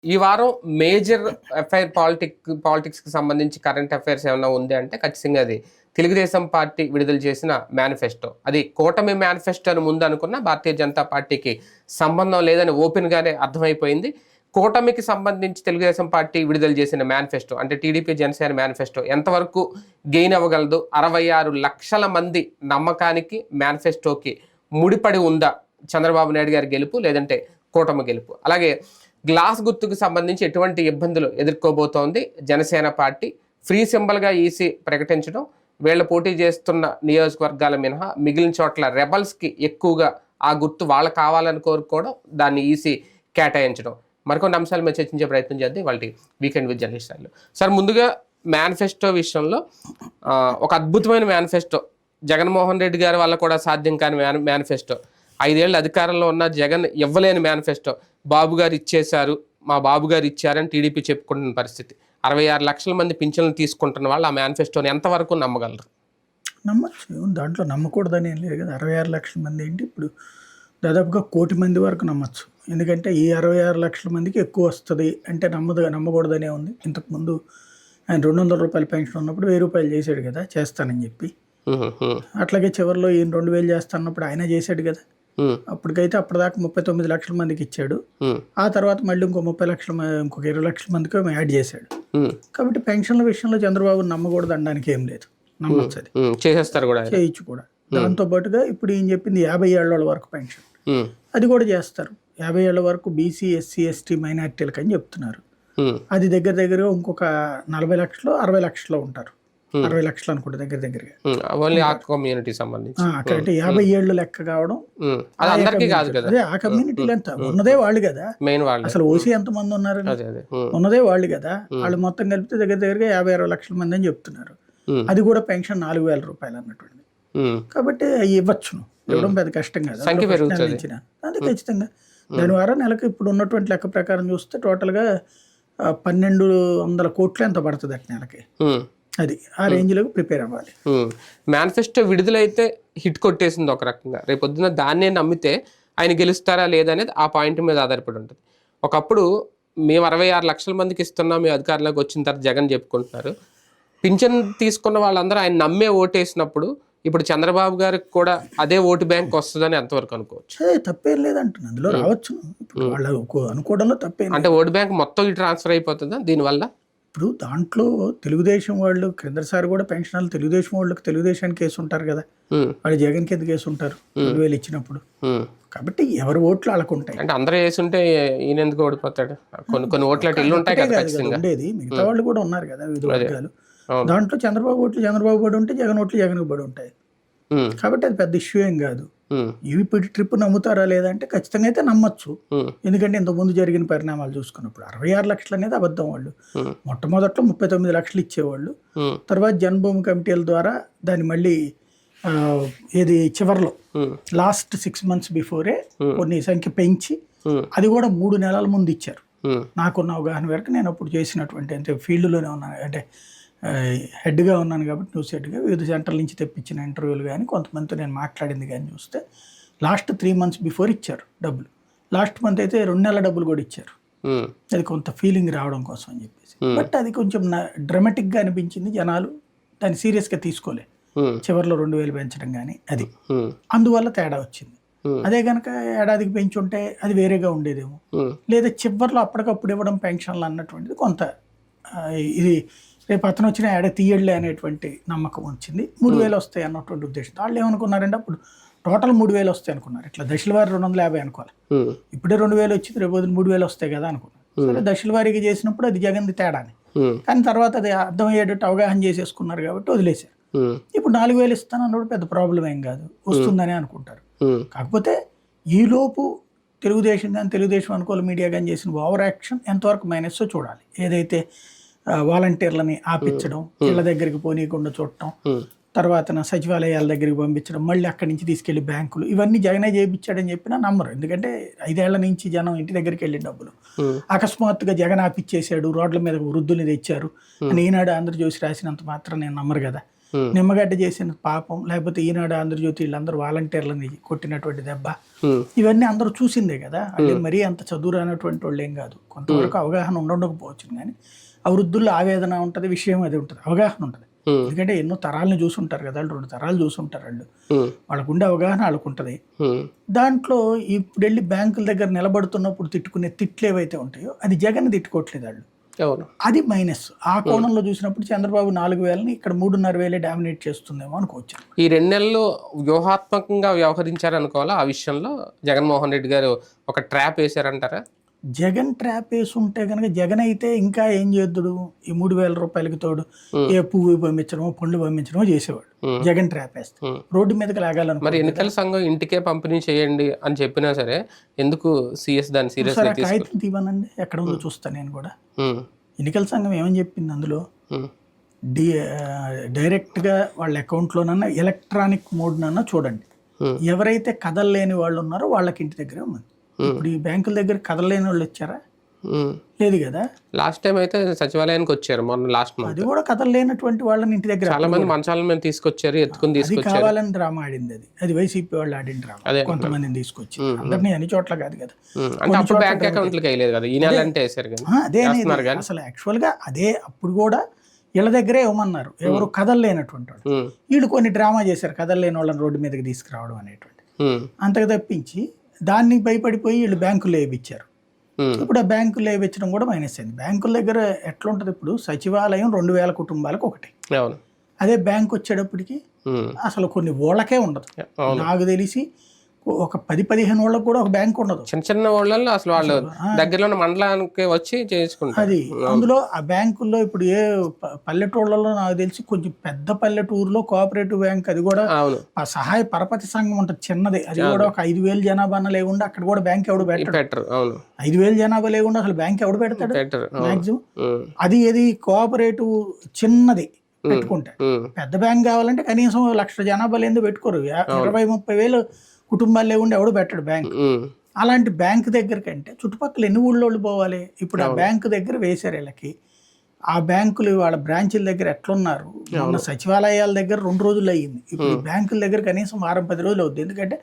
ఈ వారం major FIR పాలిటిక్స్‌కి సంబంధించి కరెంట్ అఫైర్స్ ఏమన్నా ఉంది అంటే ఖచ్చితంగా అది తెలుగుదేశం పార్టీ విడుదల చేసిన మేనిఫెస్టో. అది కూటమి మేనిఫెస్టో అని ముందు అనుకున్న భారతీయ జనతా పార్టీకి సంబంధం లేదని ఓపెన్‌గానే అర్థమైపోయింది. కూటమికి సంబంధించి తెలుగుదేశం పార్టీ విడుదల చేసిన మేనిఫెస్టో అంటే టీడీపీ జనసేన మేనిఫెస్టో ఎంతవరకు గెయిన్ అవ్వగలదు? 66 లక్షల మంది నమ్మకానికి మేనిఫెస్టోకి ముడిపడి ఉందా చంద్రబాబు నాయుడు గారి గెలుపు లేదంటే కూటమి గెలుపు? అలాగే గ్లాస్ గుర్తుకు సంబంధించి ఎటువంటి ఇబ్బందులు ఎదుర్కోబోతోంది జనసేన పార్టీ? ఫ్రీ సింబల్గా ఈసీ ప్రకటించడం, వీళ్ళ పోటీ చేస్తున్న నియోజకవర్గాల మినహా మిగిలిన చోట్ల రెబల్స్కి ఎక్కువగా ఆ గుర్తు వాళ్ళకి కావాలని కోరుకోవడం, దాన్ని ఈసీ కేటాయించడం, మరికొన్ని అంశాలు మేము చర్చించే ప్రయత్నం చేద్దాం వాళ్ళ వీకెండ్ విత్ జర్నలిస్టులు. సార్, ముందుగా మేనిఫెస్టో విషయంలో ఒక అద్భుతమైన మేనిఫెస్టో, జగన్మోహన్ రెడ్డి గారి వల్ల కూడా సాధ్యం కాని మేనిఫెస్టో, 5 ఏళ్ళు అధికారంలో ఉన్న జగన్ ఇవ్వలేని మేనిఫెస్టో బాబు గారు ఇచ్చేశారు, మా బాబు గారు ఇచ్చారని టీడీపీ చెప్పుకుంటున్న పరిస్థితి. 66 లక్షల మంది పింఛన్లు తీసుకుంటున్న వాళ్ళు ఆ మేనిఫెస్టోని ఎంతవరకు నమ్మగలరు? నమ్మచ్చు, దాంట్లో నమ్మకూడదని ఏం లేదు కదా. 66 లక్షల మంది ఏంటి, ఇప్పుడు దాదాపుగా 1 కోటి మంది వరకు నమ్మచ్చు. ఎందుకంటే ఈ 66 లక్షల మందికి ఎక్కువ వస్తుంది అంటే నమ్మకూడదనే ఉంది. ఇంతకుముందు ఆయన 200 రూపాయల పెన్షన్ ఉన్నప్పుడు 1000 రూపాయలు చేశాడు కదా, చేస్తానని చెప్పి. అట్లాగే చివరిలో ఈయన 2000 చేస్తానప్పుడు ఆయన చేశాడు కదా. అప్పటికైతే అప్పటిదాకా 39 లక్షల మందికి ఇచ్చాడు. ఆ తర్వాత మళ్ళీ ఇంకో 30 లక్షల ఇంకొక 20 లక్షల మందికి యాడ్ చేశాడు. కాబట్టి పెన్షన్ల విషయంలో చంద్రబాబు నమ్మకూడదు అనడానికి ఏం లేదు, నమ్మచ్చు, అది చేసేస్తారు కూడా, చేయొచ్చు కూడా. దాంతో పాటుగా ఇప్పుడు ఈయన చెప్పింది 50 ఏళ్ల వరకు పెన్షన్, అది కూడా చేస్తారు. 50 ఏళ్ల వరకు బీసీ, ఎస్సీ, ఎస్టీ, మైనార్టీలకు అని చెప్తున్నారు. అది దగ్గరగా ఇంకొక 40 లక్షలు 60 లక్షలు ఉంటారు. 60 లక్షలు అనుకుంటా దగ్గరగా. అక్కడంటే 50 ఏళ్ళు లెక్క కావడం, అదే ఆ కమ్యూనిటీలో ఎంత ఉన్నదే వాళ్ళు కదా. అసలు ఓసీ ఎంత మంది ఉన్నారు, ఉన్నదే వాళ్ళు కదా. వాళ్ళు మొత్తం కలిపితే దగ్గరగా 50-60 లక్షల మంది అని చెప్తున్నారు. అది కూడా పెన్షన్ 4000 రూపాయలు అన్నటువంటి. కాబట్టి ఇవ్వచ్చును, ఇవ్వడం పెద్ద కష్టం కదా. అంతే ఖచ్చితంగా. దాని ద్వారా నెలకు ఇప్పుడు ఉన్నటువంటి లెక్క ప్రకారం చూస్తే టోటల్గా 1200 కోట్లు ఎంత పడుతుంది అట్ నెలకి. అది ఆ రేంజ్లో ప్రిపేర్ అవ్వాలి. మేనిఫెస్టో విడుదలైతే హిట్ కొట్టేసింది ఒక రకంగా. రేపొద్దున దాన్నే నమ్మితే ఆయన గెలుస్తారా లేదనేది ఆ పాయింట్ మీద ఆధారపడి ఉంటుంది. ఒకప్పుడు మేము 66 లక్షల మందికి ఇస్తున్నాం, మీ అధికారంలోకి వచ్చిన తర్వాత జగన్ చెప్పుకుంటున్నారు. పింఛన్ తీసుకున్న వాళ్ళందరూ ఆయన నమ్మే ఓటేసినప్పుడు ఇప్పుడు చంద్రబాబు గారికి కూడా అదే ఓటు బ్యాంక్ వస్తుందని ఎంతవరకు అనుకోవచ్చు? తప్పేం లేదంటున్నా, అందులో రావచ్చు. వాళ్ళు అనుకోవడంలో తప్పేం. అంటే ఓటు బ్యాంక్ మొత్తం ట్రాన్స్ఫర్ అయిపోతుందా దీనివల్ల? ఇప్పుడు దాంట్లో తెలుగుదేశం వాళ్ళు క్రిందసారి కూడా పెన్షన్లు తెలుగుదేశం వాళ్ళకి తెలుగుదేశానికి కేసు ఉంటారు కదా, వాళ్ళు జగన్కి ఎందుకు కేసు ఉంటారు 2000 ఇచ్చినప్పుడు. కాబట్టి ఎవరి ఓట్లు వాళ్ళకు ఉంటాయి. అంటే అందరూ వేసుంటే ఈయన ఎందుకు ఓడిపోతాడు? కొన్ని ఓట్ల ఇల్లు ఉంటాయి కదా ఉండేది. మిగతా వాళ్ళు కూడా ఉన్నారు కదా వివిధ వర్గాలు. దాంట్లో చంద్రబాబు ఓట్లు చంద్రబాబు పడి ఉంటే జగన్ ఓట్లు జగన్కి పడి ఉంటాయి. కాబట్టి అది పెద్ద ఇష్యూ ఏం కాదు. ఇవి ట్రిప్ నమ్ముతారా లేదంటే ఖచ్చితంగా అయితే నమ్మచ్చు. ఎందుకంటే ఇంతకుముందు జరిగిన పరిణామాలు చూసుకున్నప్పుడు 66 లక్షలు అనేది అబద్ధం. వాళ్ళు మొట్టమొదట్లో 39 లక్షలు ఇచ్చేవాళ్ళు. తర్వాత జన్మభూమి కమిటీల ద్వారా దాన్ని మళ్ళీ ఏది చివరిలో లాస్ట్ 6 మంత్స్ బిఫోరే కొన్ని సంఖ్య పెంచి అది కూడా 3 నెలల ముందు ఇచ్చారు. నాకున్న అవగాహన వరకు నేను అప్పుడు చేసినటువంటి అంటే ఫీల్డ్లోనే ఉన్నాను, అంటే హెడ్గా ఉన్నాను కాబట్టి న్యూస్ హెడ్గా వివిధ సెంటర్ల నుంచి తెప్పించిన ఇంటర్వ్యూలు కానీ కొంతమందితో నేను మాట్లాడింది కానీ చూస్తే లాస్ట్ 3 మంత్స్ బిఫోర్ ఇచ్చారు డబ్బులు. లాస్ట్ మంత్ అయితే 2 నెలల డబ్బులు కూడా ఇచ్చారు. అది కొంత ఫీలింగ్ రావడం కోసం అని చెప్పేసి. బట్ అది కొంచెం డ్రామాటిక్గా అనిపించింది, జనాలు దాన్ని సీరియస్గా తీసుకోలే. చివరిలో 2000 పెంచడం కానీ అది అందువల్ల తేడా వచ్చింది. అదే కనుక ఏడాదికి పెంచుంటే అది వేరేగా ఉండేదేమో, లేదా చివరిలో అప్పటికప్పుడు ఇవ్వడం పెన్షన్లు అన్నటువంటిది కొంత ఇది రేపు అతను వచ్చిన తీయడ్లే అనేటువంటి నమ్మకం వచ్చింది. 3000 వస్తాయి అన్నటువంటి ఉద్దేశం. వాళ్ళు ఏమనుకున్నారంటే అప్పుడు టోటల్ 3000 వస్తాయి అనుకున్నారు. ఇట్లా దశల వారి 250 అనుకోవాలి. ఇప్పుడే 2000 వచ్చింది, రేపు 3000 వస్తాయి కదా అనుకున్నారు. సరే దశల వారీగా చేసినప్పుడు అది జగన్ది తేడాని, కానీ తర్వాత అది అర్థమయ్యేటట్టు అవగాహన చేసేసుకున్నారు కాబట్టి వదిలేశారు. ఇప్పుడు 4000 ఇస్తాను అన్నప్పుడు పెద్ద ప్రాబ్లం ఏం కాదు, వస్తుందని అనుకుంటారు. కాకపోతే ఈలోపు తెలుగుదేశం కానీ తెలుగుదేశం అనుకూల మీడియా కానీ చేసిన ఓవర్ యాక్షన్ ఎంతవరకు మైనస్ చూడాలి. ఏదైతే వాలంటీర్లని ఆపించడం, ఇళ్ళ దగ్గరికి పోనీయకుండా చూడటం, తర్వాత సచివాలయాల దగ్గరికి పంపించడం, మళ్ళీ అక్కడి నుంచి తీసుకెళ్లి బ్యాంకులు, ఇవన్నీ జగనే చేయించాడని చెప్పినా నమ్మరు. ఎందుకంటే 5 ఏళ్ల నుంచి జనం ఇంటి దగ్గరికి వెళ్ళిన డబ్బులు అకస్మాత్తుగా జగన్ ఆపిచ్చేసాడు, రోడ్ల మీద వృద్ధుల్ని తెచ్చారు అని ఈనాడు ఆంధ్రజ్యోతి రాసినంత మాత్రం నేను నమ్మరు కదా. నిమ్మగడ్డ చేసిన పాపం, లేకపోతే ఈనాడు ఆంధ్రజ్యోతి వీళ్ళందరూ వాలంటీర్లని కొట్టినటువంటి దెబ్బ, ఇవన్నీ అందరూ చూసిందే కదా. అంటే మరీ అంత చదువు రానటువంటి వాళ్ళు ఏం కాదు, కొంతవరకు అవగాహన ఉండకపోవచ్చు, కానీ ఆ వృద్ధుల్లో ఆవేదన ఉంటుంది, విషయం అది ఉంటుంది, అవగాహన ఉంటుంది. ఎందుకంటే ఎన్నో తరాలను చూసుంటారు కదా, 2 తరాలు చూసుంటారు వాళ్ళు, వాళ్ళకు ఉండే అవగాహన వాళ్ళకు ఉంటుంది. దాంట్లో ఇప్పుడు వెళ్ళి బ్యాంకుల దగ్గర నిలబడుతున్నప్పుడు తిట్టుకునే తిట్లు ఏవైతే ఉంటాయో అది జగన్ తిట్టుకోవట్లేదు వాళ్ళు, అది మైనస్. ఆ కోణంలో చూసినప్పుడు చంద్రబాబు 4,000ని ఇక్కడ 3,500 డామినేట్ చేస్తుందేమో అనుకోవచ్చు. ఈ 2 నెలలు వ్యూహాత్మకంగా వ్యవహరించారు అనుకోవాలా ఆ విషయంలో. జగన్మోహన్ రెడ్డి గారు ఒక ట్రాప్ వేశారంటారా? జగన్ ట్రాప్ వేసి ఉంటే కనుక జగన్ అయితే ఇంకా ఏం చేద్దుడు, ఈ 3,000 రూపాయలకి తోడు ఏ పువ్వు పంపించడమో పండ్లు పంపించడమో చేసేవాడు. జగన్ ట్రాప్ వేస్తే రోడ్డు మీదకి లాగాలను. మరి ఎన్నికల సంఘం ఇంటికే పంపిణీ చేయండి అని చెప్పినా సరే ఎందుకు సీఎస్ దాన్ని సీరియస్ కాగితం తీవనండి, ఎక్కడ ఉందో చూస్తాను నేను కూడా. ఎన్నికల సంఘం ఏమని చెప్పింది అందులో, డైరెక్ట్గా వాళ్ళ అకౌంట్లోనన్నా ఎలక్ట్రానిక్ మోడ్నన్నా చూడండి, ఎవరైతే కదలలేని వాళ్ళు ఉన్నారో వాళ్ళకి ఇంటి దగ్గరే ఉంది. ఇప్పుడు ఈ బ్యాంకుల దగ్గర కదలలేని వాళ్ళు వచ్చారా? లేదు కదా. లాస్ట్ టైం అయితే సచివాలయానికి వచ్చారు మొన్న లాస్ట్ మంత్, అది కూడా కదలలేనటువంటి వాళ్ళని ఇంటి దగ్గర చాలా మంది మంచాల మీద తీసుకొచ్చారు, ఎత్తుకుని తీసుకొచ్చారు. కావాలని డ్రామా ఆడింది అది వైసీపీ వాళ్ళు ఆడిన డ్రామా, కొంతమందిని తీసుకొచ్చి, అందరినీ అన్ని చోట్ల కాదు కదా. అంటే అప్పుడు బ్యాంక్ అకౌంట్లకి వేయలేదు కదా, ఈ నెల అంటే వేసారు కదా. అదే అసలు యాక్చువల్ గా అదే అప్పుడు కూడా వీళ్ళ దగ్గరే ఇవ్వమన్నారు, ఎవరు కదలలేనటువంటి వాళ్ళు. వీళ్ళు కొన్ని డ్రామా చేశారు, కదలలేని వాళ్ళని రోడ్డు మీదకి తీసుకురావడం అనేటువంటి, అంతకు తప్పించి దాన్ని భయపడిపోయి వీళ్ళు బ్యాంకుల్లో వేయించారు. ఇప్పుడు ఆ బ్యాంకుల్లో వేయించడం కూడా మైనస్ అయింది. బ్యాంకుల దగ్గర ఎట్లా ఉంటుంది, ఇప్పుడు సచివాలయం 2,000 కుటుంబాలకు ఒకటి, అదే బ్యాంక్ వచ్చేటప్పటికి అసలు కొన్ని ఓళ్ళకే ఉండదు. నాకు తెలిసి ఒక 10-15 వాళ్ళకి కూడా ఒక బ్యాంక్ ఉండదు. చిన్న చిన్న వాళ్ళల్లో అసలు వాళ్ళు దగ్గరలో మండలానికి వచ్చి చేసుకుంటారు. అది అందులో ఆ బ్యాంకుల్లో ఇప్పుడు ఏ పల్లెటూళ్ళలో నాకు తెలిసి కొంచెం పెద్ద పల్లెటూరులో కోఆపరేటివ్ బ్యాంక్, అది కూడా ఆ సహాయ పరపతి సంఘం ఉంటుంది చిన్నది, అది కూడా ఒక 5,000 జనాభా లేకుండా అక్కడ కూడా బ్యాంక్ ఎవడు పెట్టాడు. 5,000 జనాభా లేకుండా అసలు బ్యాంక్ ఎవడు పెడతాడు మాక్సిమం. అది ఏది కోఆపరేటివ్ చిన్నది పెట్టుకుంటే, పెద్ద బ్యాంక్ కావాలంటే కనీసం 1,00,000 జనాభా లేదో పెట్టుకోరు, 20-30 వేలు కుటుంబాలు లేకుండా ఎవడు పెట్టడు బ్యాంక్. అలాంటి బ్యాంక్ దగ్గర కంటే చుట్టుపక్కల ఎన్ని ఊళ్ళోళ్ళు పోవాలి. ఇప్పుడు ఆ బ్యాంకు దగ్గర వేశారు వీళ్ళకి, ఆ బ్యాంకులు వాళ్ళ బ్రాంచీల దగ్గర ఎట్లున్నారు, మొన్న సచివాలయాల దగ్గర 2 రోజులు అయ్యింది, ఇప్పుడు బ్యాంకుల దగ్గర కనీసం 10 రోజులు అవుతుంది. ఎందుకంటే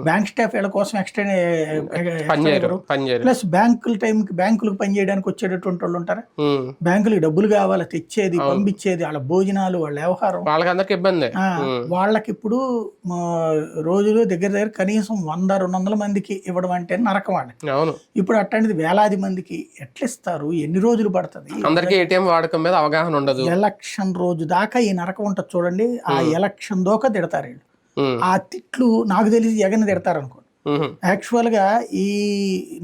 బ్యాంక్ స్టాఫ్ వీళ్ళ కోసం ఎక్స్టెండ్ ప్లస్ బ్యాంకుల టైంకి బ్యాంకులకు పనిచేయడానికి వచ్చేటటువంటి వాళ్ళు ఉంటారా, బ్యాంకులకు డబ్బులు కావాలి, తెచ్చేది పంపించేది, వాళ్ళ భోజనాలు, వాళ్ళ వ్యవహారం, వాళ్ళకి ఇబ్బంది. వాళ్ళకి ఇప్పుడు రోజులు దగ్గర కనీసం 100-200 మందికి ఇవ్వడం అంటే నరకం వాళ్ళకి. ఇప్పుడు అట్లాంటిది వేలాది మందికి ఎట్లా ఇస్తారు, ఎన్ని రోజులు పడుతుంది, అందరికీ ఏటీఎం వాడకం మీద అవగాహన ఉండదు. ఎలక్షన్ రోజు దాకా ఈ నరకం ఉంటుంది చూడండి. ఆ ఎలక్షన్ దోకా తిడతారు వీళ్ళు. ఆ తిట్లు నాకు తెలిసి జగన్ తిడతారు అనుకోండి. యాక్చువల్ గా ఈ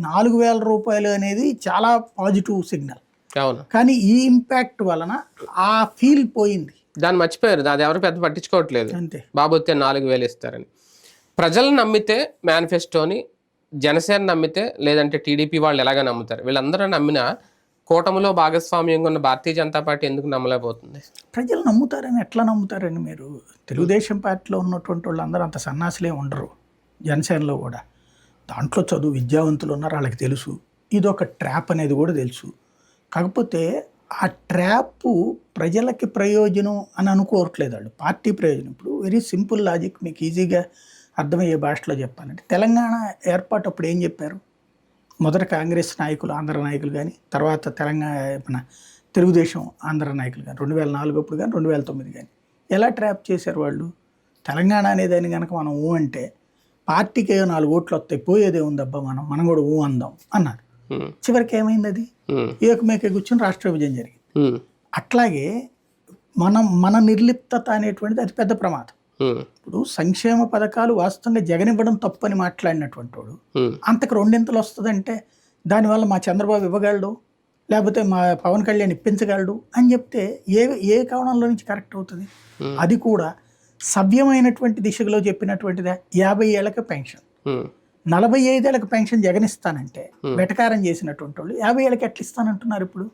4,000 రూపాయలు అనేది చాలా పాజిటివ్ సిగ్నల్, కానీ ఈ ఇంపాక్ట్ వలన ఆ ఫీల్ పోయింది, దాన్ని మర్చిపోయారు, అది ఎవరు పెద్ద పట్టించుకోవట్లేదు. అంతే, బాబోతే 4,000 ఇస్తారని. ప్రజలు నమ్మితే మేనిఫెస్టోని, జనసేన నమ్మితే, లేదంటే టీడీపీ వాళ్ళు ఎలాగ నమ్ముతారు, వీళ్ళందరూ నమ్మినా కూటమిలో భాగస్వామ్యంగా ఉన్న భారతీయ జనతా పార్టీ ఎందుకు నమ్మలేకపోతుంది? ప్రజలు నమ్ముతారని ఎట్లా నమ్ముతారని, మీరు తెలుగుదేశం పార్టీలో ఉన్నటువంటి వాళ్ళు అందరూ అంత సన్నాసులే ఉండరు, జనసేనలో కూడా దాంట్లో చదువు విద్యావంతులు ఉన్నారు, వాళ్ళకి తెలుసు ఇది ఒక ట్రాప్ అనేది కూడా తెలుసు. కాకపోతే ఆ ట్రాప్ ప్రజలకి ప్రయోజనం అని అనుకోవట్లేదు వాళ్ళు, పార్టీ ప్రయోజనం. ఇప్పుడు వెరీ సింపుల్ లాజిక్, మీకు ఈజీగా అర్థమయ్యే భాషలో చెప్పాలంటే, తెలంగాణ ఏర్పాటు అప్పుడు ఏం చెప్పారు, మొదట కాంగ్రెస్ నాయకులు, ఆంధ్ర నాయకులు కానీ, తర్వాత మన తెలుగుదేశం ఆంధ్ర నాయకులు కానీ, 2004 అప్పుడు కానీ 2009 కానీ ఎలా ట్రాప్ చేశారు వాళ్ళు. తెలంగాణ అనేదాన్ని కనుక మనం ఊ అంటే పార్టీకి 4 ఓట్లు వస్తాయి, పోయేదే ఉందబ్బా, మనం కూడా ఊ అందాం అన్నారు. చివరికి ఏమైంది, అది ఏకమేక కూర్చొని రాష్ట్ర విభజన జరిగింది. అట్లాగే మన నిర్లిప్తత అనేటువంటిది అతి పెద్ద ప్రమాదం. ఇప్పుడు సంక్షేమ పథకాలు వాస్తవంగా జగన్ ఇవ్వడం తప్పని మాట్లాడినటువంటి వాడు అంతకు 2 వస్తుందంటే దానివల్ల మా చంద్రబాబు ఇవ్వగలడు, లేకపోతే మా పవన్ కళ్యాణ్ ఇప్పించగలడు అని చెప్తే ఏ కోణంలో నుంచి కరెక్ట్ అవుతుంది? అది కూడా సవ్యమైనటువంటి దిశలో చెప్పినటువంటిదే. 50 ఏళ్ళకి పెన్షన్, 45 ఏళ్ళకి పెన్షన్ జగన్ ఇస్తానంటే వెటకారం చేసినటువంటి వాళ్ళు 50 ఏళ్ళకి ఎట్లా ఇస్తానంటున్నారు? ఇప్పుడు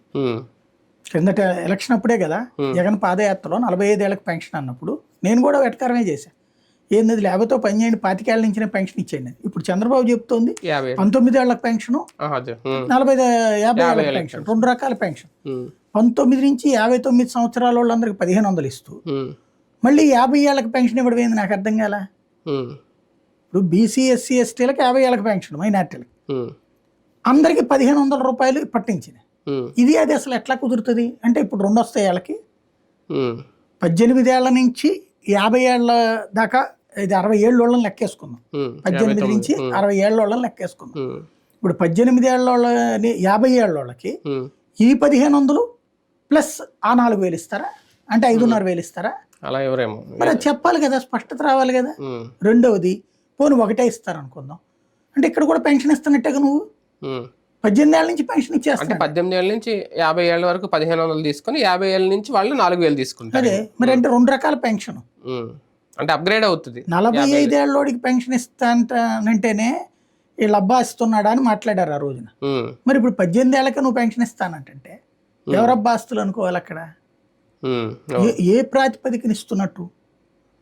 కిందట ఎలక్షన్ అప్పుడే కదా జగన్ పాదయాత్రలో 45 ఏళ్ళకి పెన్షన్ అన్నప్పుడు నేను కూడా వెటకారమే చేశాను. ఏంది లేకపోతే పని చేయండి, 25 ఏళ్ళ నుంచి పెన్షన్ ఇచ్చేయండి. ఇప్పుడు చంద్రబాబు చెప్తోంది 19 ఏళ్ళకి పెన్షన్, 50 ఏళ్ళకి పెన్షన్, 2 రకాల పెన్షన్. 19 నుంచి 59 సంవత్సరాల వాళ్ళందరికి 1,500 ఇస్తూ, మళ్ళీ 50 ఏళ్ళకి పెన్షన్ ఇవ్వడం ఏంది నాకు అర్థం కాల. ఇప్పుడు బీసీ ఎస్సీ ఎస్టీలకు 50 ఏళ్ళకి పెన్షన్, మైనార్టీలకి అందరికి 1500 రూపాయలు పట్టించింది. ఇది అది అసలు ఎట్లా కుదురుతుంది అంటే ఇప్పుడు 2 వస్తాయి ఏళ్ళకి, 18 ఏళ్ల నుంచి 50 ఏళ్ళ దాకా, ఇది 60 ఏళ్ళ వాళ్ళని లెక్కేసుకుందాం, 18 నుంచి 60 ఏళ్ళ వాళ్ళని లెక్కేసుకుందాం. ఇప్పుడు 18 ఏళ్ళ వాళ్ళని 50 ఏళ్ళ వాళ్ళకి ఈ 1500 ప్లస్ ఆ 4000 ఇస్తారా అంటే 5,500 ఇస్తారా? అలా ఎవరేమో మరి అది చెప్పాలి కదా, స్పష్టత రావాలి కదా. రెండవది పోనీ ఒకటే ఇస్తారు అనుకుందాం, అంటే ఇక్కడ కూడా పెన్షన్ ఇస్తున్నట్టుగా నువ్వు 18 ఏళ్ళ నుంచి పెన్షన్ ఇచ్చేస్తా, 18 ఏళ్ళ నుంచి 50 ఏళ్ళ వరకు 1500 తీసుకొని 50 ఏళ్ళ నుంచి వాళ్ళు 4000 తీసుకుంటారు. అదే మరి అంటే 2 రకాల పెన్షన్ అంటే అప్గ్రేడ్ అవుతుంది. 45 ఏళ్ళోడికి పెన్షన్ ఇస్తానంటేనే వీళ్ళు అబ్బా ఇస్తున్నాడా అని మాట్లాడారు ఆ రోజున. మరి ఇప్పుడు 18 ఏళ్ళకి నువ్వు పెన్షన్ ఇస్తానంటే ఎవరబ్బా ఆస్తులు అనుకోవాలి అక్కడ, ఏ ప్రాతిపదికన ఇస్తున్నట్టు?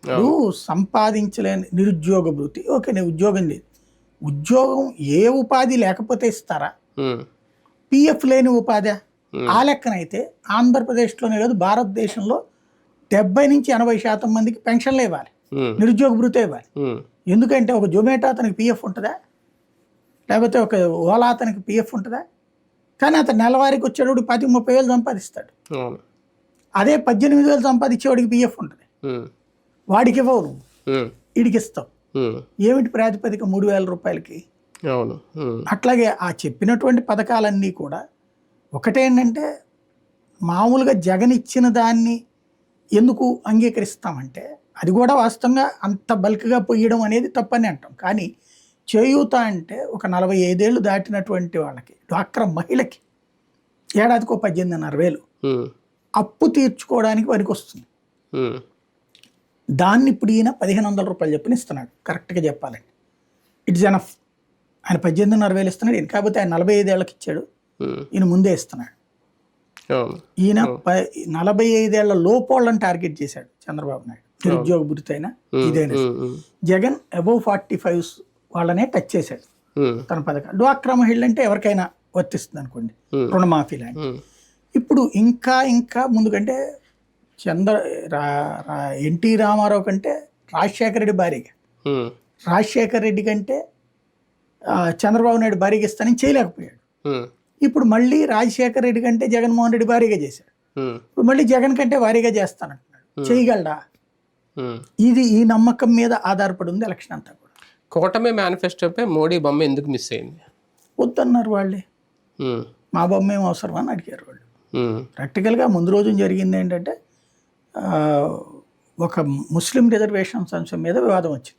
ఇప్పుడు సంపాదించలేని నిరుద్యోగ భృతి, ఓకే నేను ఉద్యోగం లేదు, ఉద్యోగం ఏ ఉపాధి లేకపోతే ఇస్తారా? పిఎఫ్ లేని ఉపాధి ఆ లెక్కనైతే ఆంధ్రప్రదేశ్లోనే కాదు భారతదేశంలో 70 నుంచి 80% మందికి పెన్షన్లు ఇవ్వాలి, నిరుద్యోగ భృతి ఇవ్వాలి. ఎందుకంటే ఒక జొమాటో అతనికి పిఎఫ్ ఉంటుందా, లేకపోతే ఒక ఓలా అతనికి పిఎఫ్ ఉంటుందా? కానీ అతను నెలవారీకి వచ్చేటప్పుడు 10-30 వేలు సంపాదిస్తాడు. అదే 18,000 సంపాదించేవాడికి పిఎఫ్ ఉంటుంది, వాడికి ఇవ్వవు, నువ్వు వీడికి ఇస్తావు. ఏమిటి ప్రాతిపదిక 3,000 రూపాయలకి? అట్లాగే ఆ చెప్పినటువంటి పథకాలన్నీ కూడా ఒకటేంటంటే మామూలుగా జగన్ ఇచ్చిన దాన్ని ఎందుకు అంగీకరిస్తామంటే అది కూడా వాస్తవంగా అంత బల్క్గా పొయ్యడం అనేది తప్పని అంటాం. కానీ చేయూత అంటే ఒక 45 ఏళ్ళు దాటినటువంటి వాళ్ళకి, డ్వాక్రా మహిళకి ఏడాదికో 18,500 అప్పు తీర్చుకోవడానికి పనికి వస్తుంది. దాన్ని ఇప్పుడు ఈయన 1,500 రూపాయలు చెప్పని ఇస్తున్నాడు. కరెక్ట్గా చెప్పాలండి ఇట్స్ ఎనఫ్. ఆయన 18,500 ఇస్తున్నాడు, ఈయన కాకపోతే ఆయన 45 ఏళ్ళకి ఇచ్చాడు, ఈయన ముందే ఇస్తున్నాడు. ఈయన 45 ఏళ్ల లోపోళ్ళని టార్గెట్ చేశాడు చంద్రబాబు నాయుడు, నిరుద్యోగ భృతి అయినా ఇదైనా. జగన్ అబౌవ్ 45 వాళ్ళనే టచ్ చేశాడు తన పథకాలు. డ్వాక్రా మహిళలు అంటే ఎవరికైనా వర్తిస్తుంది అనుకోండి, రుణమాఫీ లాంటి. ఇప్పుడు ఇంకా ఇంకా ముందుకంటే ఎన్టీ రామారావు కంటే రాజశేఖర రెడ్డి భారీగా, రాజశేఖర రెడ్డి కంటే చంద్రబాబు నాయుడు భారీగా ఇస్తానని చేయలేకపోయాడు. ఇప్పుడు మళ్ళీ రాజశేఖర రెడ్డి కంటే జగన్మోహన్ రెడ్డి భారీగా చేశాడు, ఇప్పుడు మళ్ళీ జగన్ కంటే భారీగా చేస్తానంటున్నాడు. చేయగలడా? ఇది ఈ నమ్మకం మీద ఆధారపడి ఉంది ఎలక్షన్ అంతా కూడా. కూటమి మేనిఫెస్టోపై మోడీ బొమ్మ ఎందుకు మిస్ అయింది? వద్దన్నారు వాళ్ళే, మా బొమ్మ ఏం అవసరం అని అడిగారు వాళ్ళు. ప్రాక్టికల్గా ముందు రోజు జరిగింది ఏంటంటే ఒక ముస్లిం రిజర్వేషన్స్ అంశం మీద వివాదం వచ్చింది.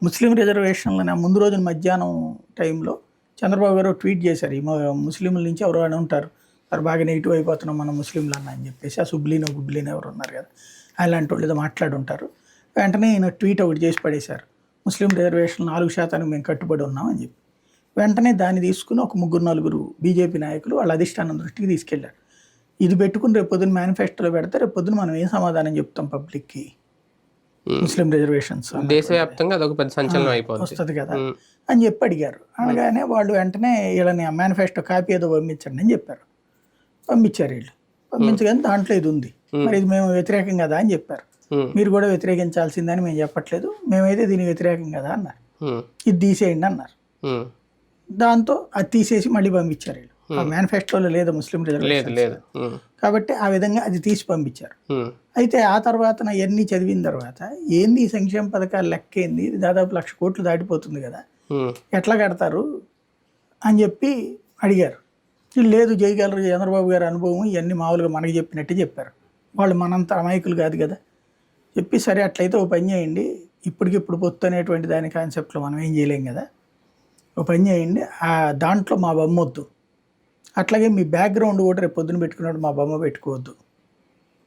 ముస్లిం రిజర్వేషన్లని ముందు రోజున మధ్యాహ్నం టైంలో చంద్రబాబు గారు ట్వీట్ చేశారు, ఈ ముస్లింల నుంచి ఎవరు అని ఉంటారు సార్, బాగా నెగిటివ్ అయిపోతున్నాం మనం ముస్లింలు అన్న అని చెప్పేసి. ఆ సుబ్లీనో గుబ్లీనో ఎవరు ఉన్నారు కదా, అలాంటి వాళ్ళు ఏదో మాట్లాడుంటారు. వెంటనే ఈయన ట్వీట్ ఒకటి చేసి పడేశారు, ముస్లిం రిజర్వేషన్లు 4% మేము కట్టుబడి ఉన్నామని చెప్పి. వెంటనే దాన్ని తీసుకుని ఒక 3-4 బీజేపీ నాయకులు వాళ్ళ అధిష్టానం దృష్టికి తీసుకెళ్లారు. ఇది పెట్టుకుని రేపు పొద్దున్న మేనిఫెస్టోలో పెడితే రేపు పొద్దున మనం ఏం సమాధానం చెప్తాం పబ్లిక్కి? ముస్లిం రిజర్వేషన్స్ దేశవ్యాప్తంగా అదొక పెద్ద సంచలనం అయిపోతుంది వస్తుంది కదా అని చెప్పి అడిగారు. అనగానే వాళ్ళు వెంటనే వీళ్ళని మేనిఫెస్టో కాపీ ఏదో పంపించండి అని చెప్పారు. పంపించారు వీళ్ళు. పంపించగానే దాంట్లో ఇది ఉంది, మరి ఇది మేము వ్యతిరేకం కదా అని చెప్పారు. మీరు కూడా వ్యతిరేకించాల్సిందని మేము చెప్పట్లేదు, మేమైతే దీనికి వ్యతిరేకం కదా అన్నారు. ఇది తీసేయండి అన్నారు. దాంతో అది తీసేసి మళ్ళీ పంపించారు వీళ్ళు. ఆ మేనిఫెస్టోలో లేదు ముస్లిం రిజర్వేషన్ కాబట్టి ఆ విధంగా అది తీసి పంపించారు. అయితే ఆ తర్వాత ఇవన్నీ చదివిన తర్వాత ఏంది ఈ సంక్షేమ పథకాలు లెక్క ఏంది, దాదాపు 1,00,000 కోట్లు దాటిపోతుంది కదా, ఎట్లా కడతారు అని చెప్పి అడిగారు. లేదు చేయగలరు, చంద్రబాబు గారి అనుభవం ఇవన్నీ మామూలుగా మనకి చెప్పినట్టే చెప్పారు. వాళ్ళు మనంత అమాయకులు కాదు కదా చెప్పి, సరే అట్లయితే ఓ పని చేయండి, ఇప్పటికిప్పుడు పొత్తు అనేటువంటి దాని కాన్సెప్ట్లో మనం ఏం చేయలేం కదా, ఓ పని చేయండి దాంట్లో మా బొమ్మ వద్దు, అట్లాగే మీ బ్యాక్గ్రౌండ్ కూడా రేపు పొద్దున పెట్టుకున్నట్టు మా బొమ్మ పెట్టుకోవద్దు.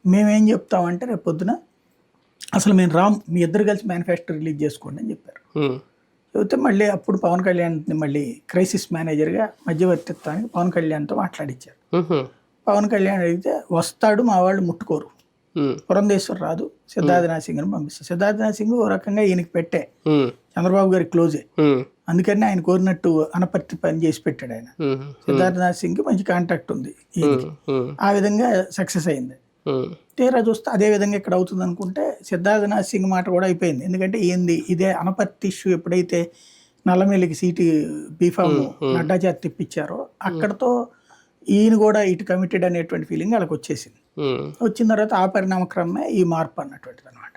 మేమేం చెప్తామంటే రేపు పొద్దున అసలు మేము మీ ఇద్దరు కలిసి మేనిఫెస్టో రిలీజ్ చేసుకోండి అని చెప్పారు. చెబితే మళ్ళీ అప్పుడు పవన్ కళ్యాణ్ని మళ్ళీ క్రైసిస్ మేనేజర్గా మధ్యవర్తిత్వానికి పవన్ కళ్యాణ్తో మాట్లాడించారు. పవన్ కళ్యాణ్ అడిగితే వస్తాడు, మా వాళ్ళు ముట్టుకోరు, పురంధేశ్వర్ రాదు, సిద్ధార్థనాథ్ సింగ్ని పంపిస్తారు. సిద్ధార్థనాథ్ సింగ్ ఓ రకంగా ఈయనకి పెట్టే, చంద్రబాబు గారి క్లోజే, అందుకని ఆయన కోరినట్టు అనపర్తి పని చేసి పెట్టాడు ఆయన. సిద్ధార్థనాథ్ సింగ్కి మంచి కాంటాక్ట్ ఉంది ఈయనకి, ఆ విధంగా సక్సెస్ అయింది. తీరా చూస్తే అదే విధంగా ఇక్కడ అవుతుంది అనుకుంటే సిద్ధార్థనాథ్ సింగ్ మాట కూడా అయిపోయింది. ఎందుకంటే ఏంది ఇదే అనపర్తి ఇష్యూ ఎప్పుడైతే నల్లమెల్లికి సీటు బీఫామ్ నడ్డా చేత తిప్పించారో అక్కడతో ఈయన కూడా ఇటు కమిటెడ్ అనేటువంటి ఫీలింగ్ వాళ్ళకి వచ్చేసింది. వచ్చిన తర్వాత ఆ పరిణామక్రమే ఈ మార్పు అన్నటువంటిది అనమాట.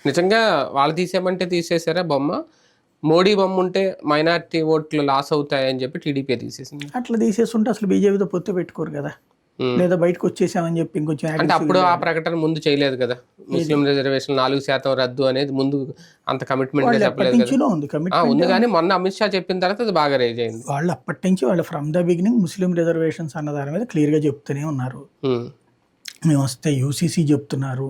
నిజంగా వాళ్ళు తీసేయమంటే తీసేసారా బొమ్మ? మోడీ బొమ్మ ఉంటే మైనారిటీ ఓట్లు లాస్ అవుతాయని చెప్పి టీడీపీ తీసేసింది. అట్లా తీసేస్తుంటే అసలు బీజేపీతో పొత్తు పెట్టుకోరు కదా, లేదా బయటకు వచ్చేసామని చెప్పి ఇంకొంచెం అంటే అప్పుడు ఆ ప్రకటన ముందు చేయలేదు కదా, ముస్లిం రిజర్వేషన్ 4% రద్దు అనేది ముందు అంత కమిట్మెంట్ చెప్పలేదు కదా. ఉంది కానీ మొన్న అమిత్ షా చెప్పిన తర్వాత అది బాగా రేజ్ అయింది. వాళ్ళు అప్పటి నుంచి వాళ్ళు from the beginning Muslim reservations అన్న దాని మీద క్లియర్ గా చెప్తూనే ఉన్నారు. మేము వస్తే యూసీసీ చెప్తున్నారు,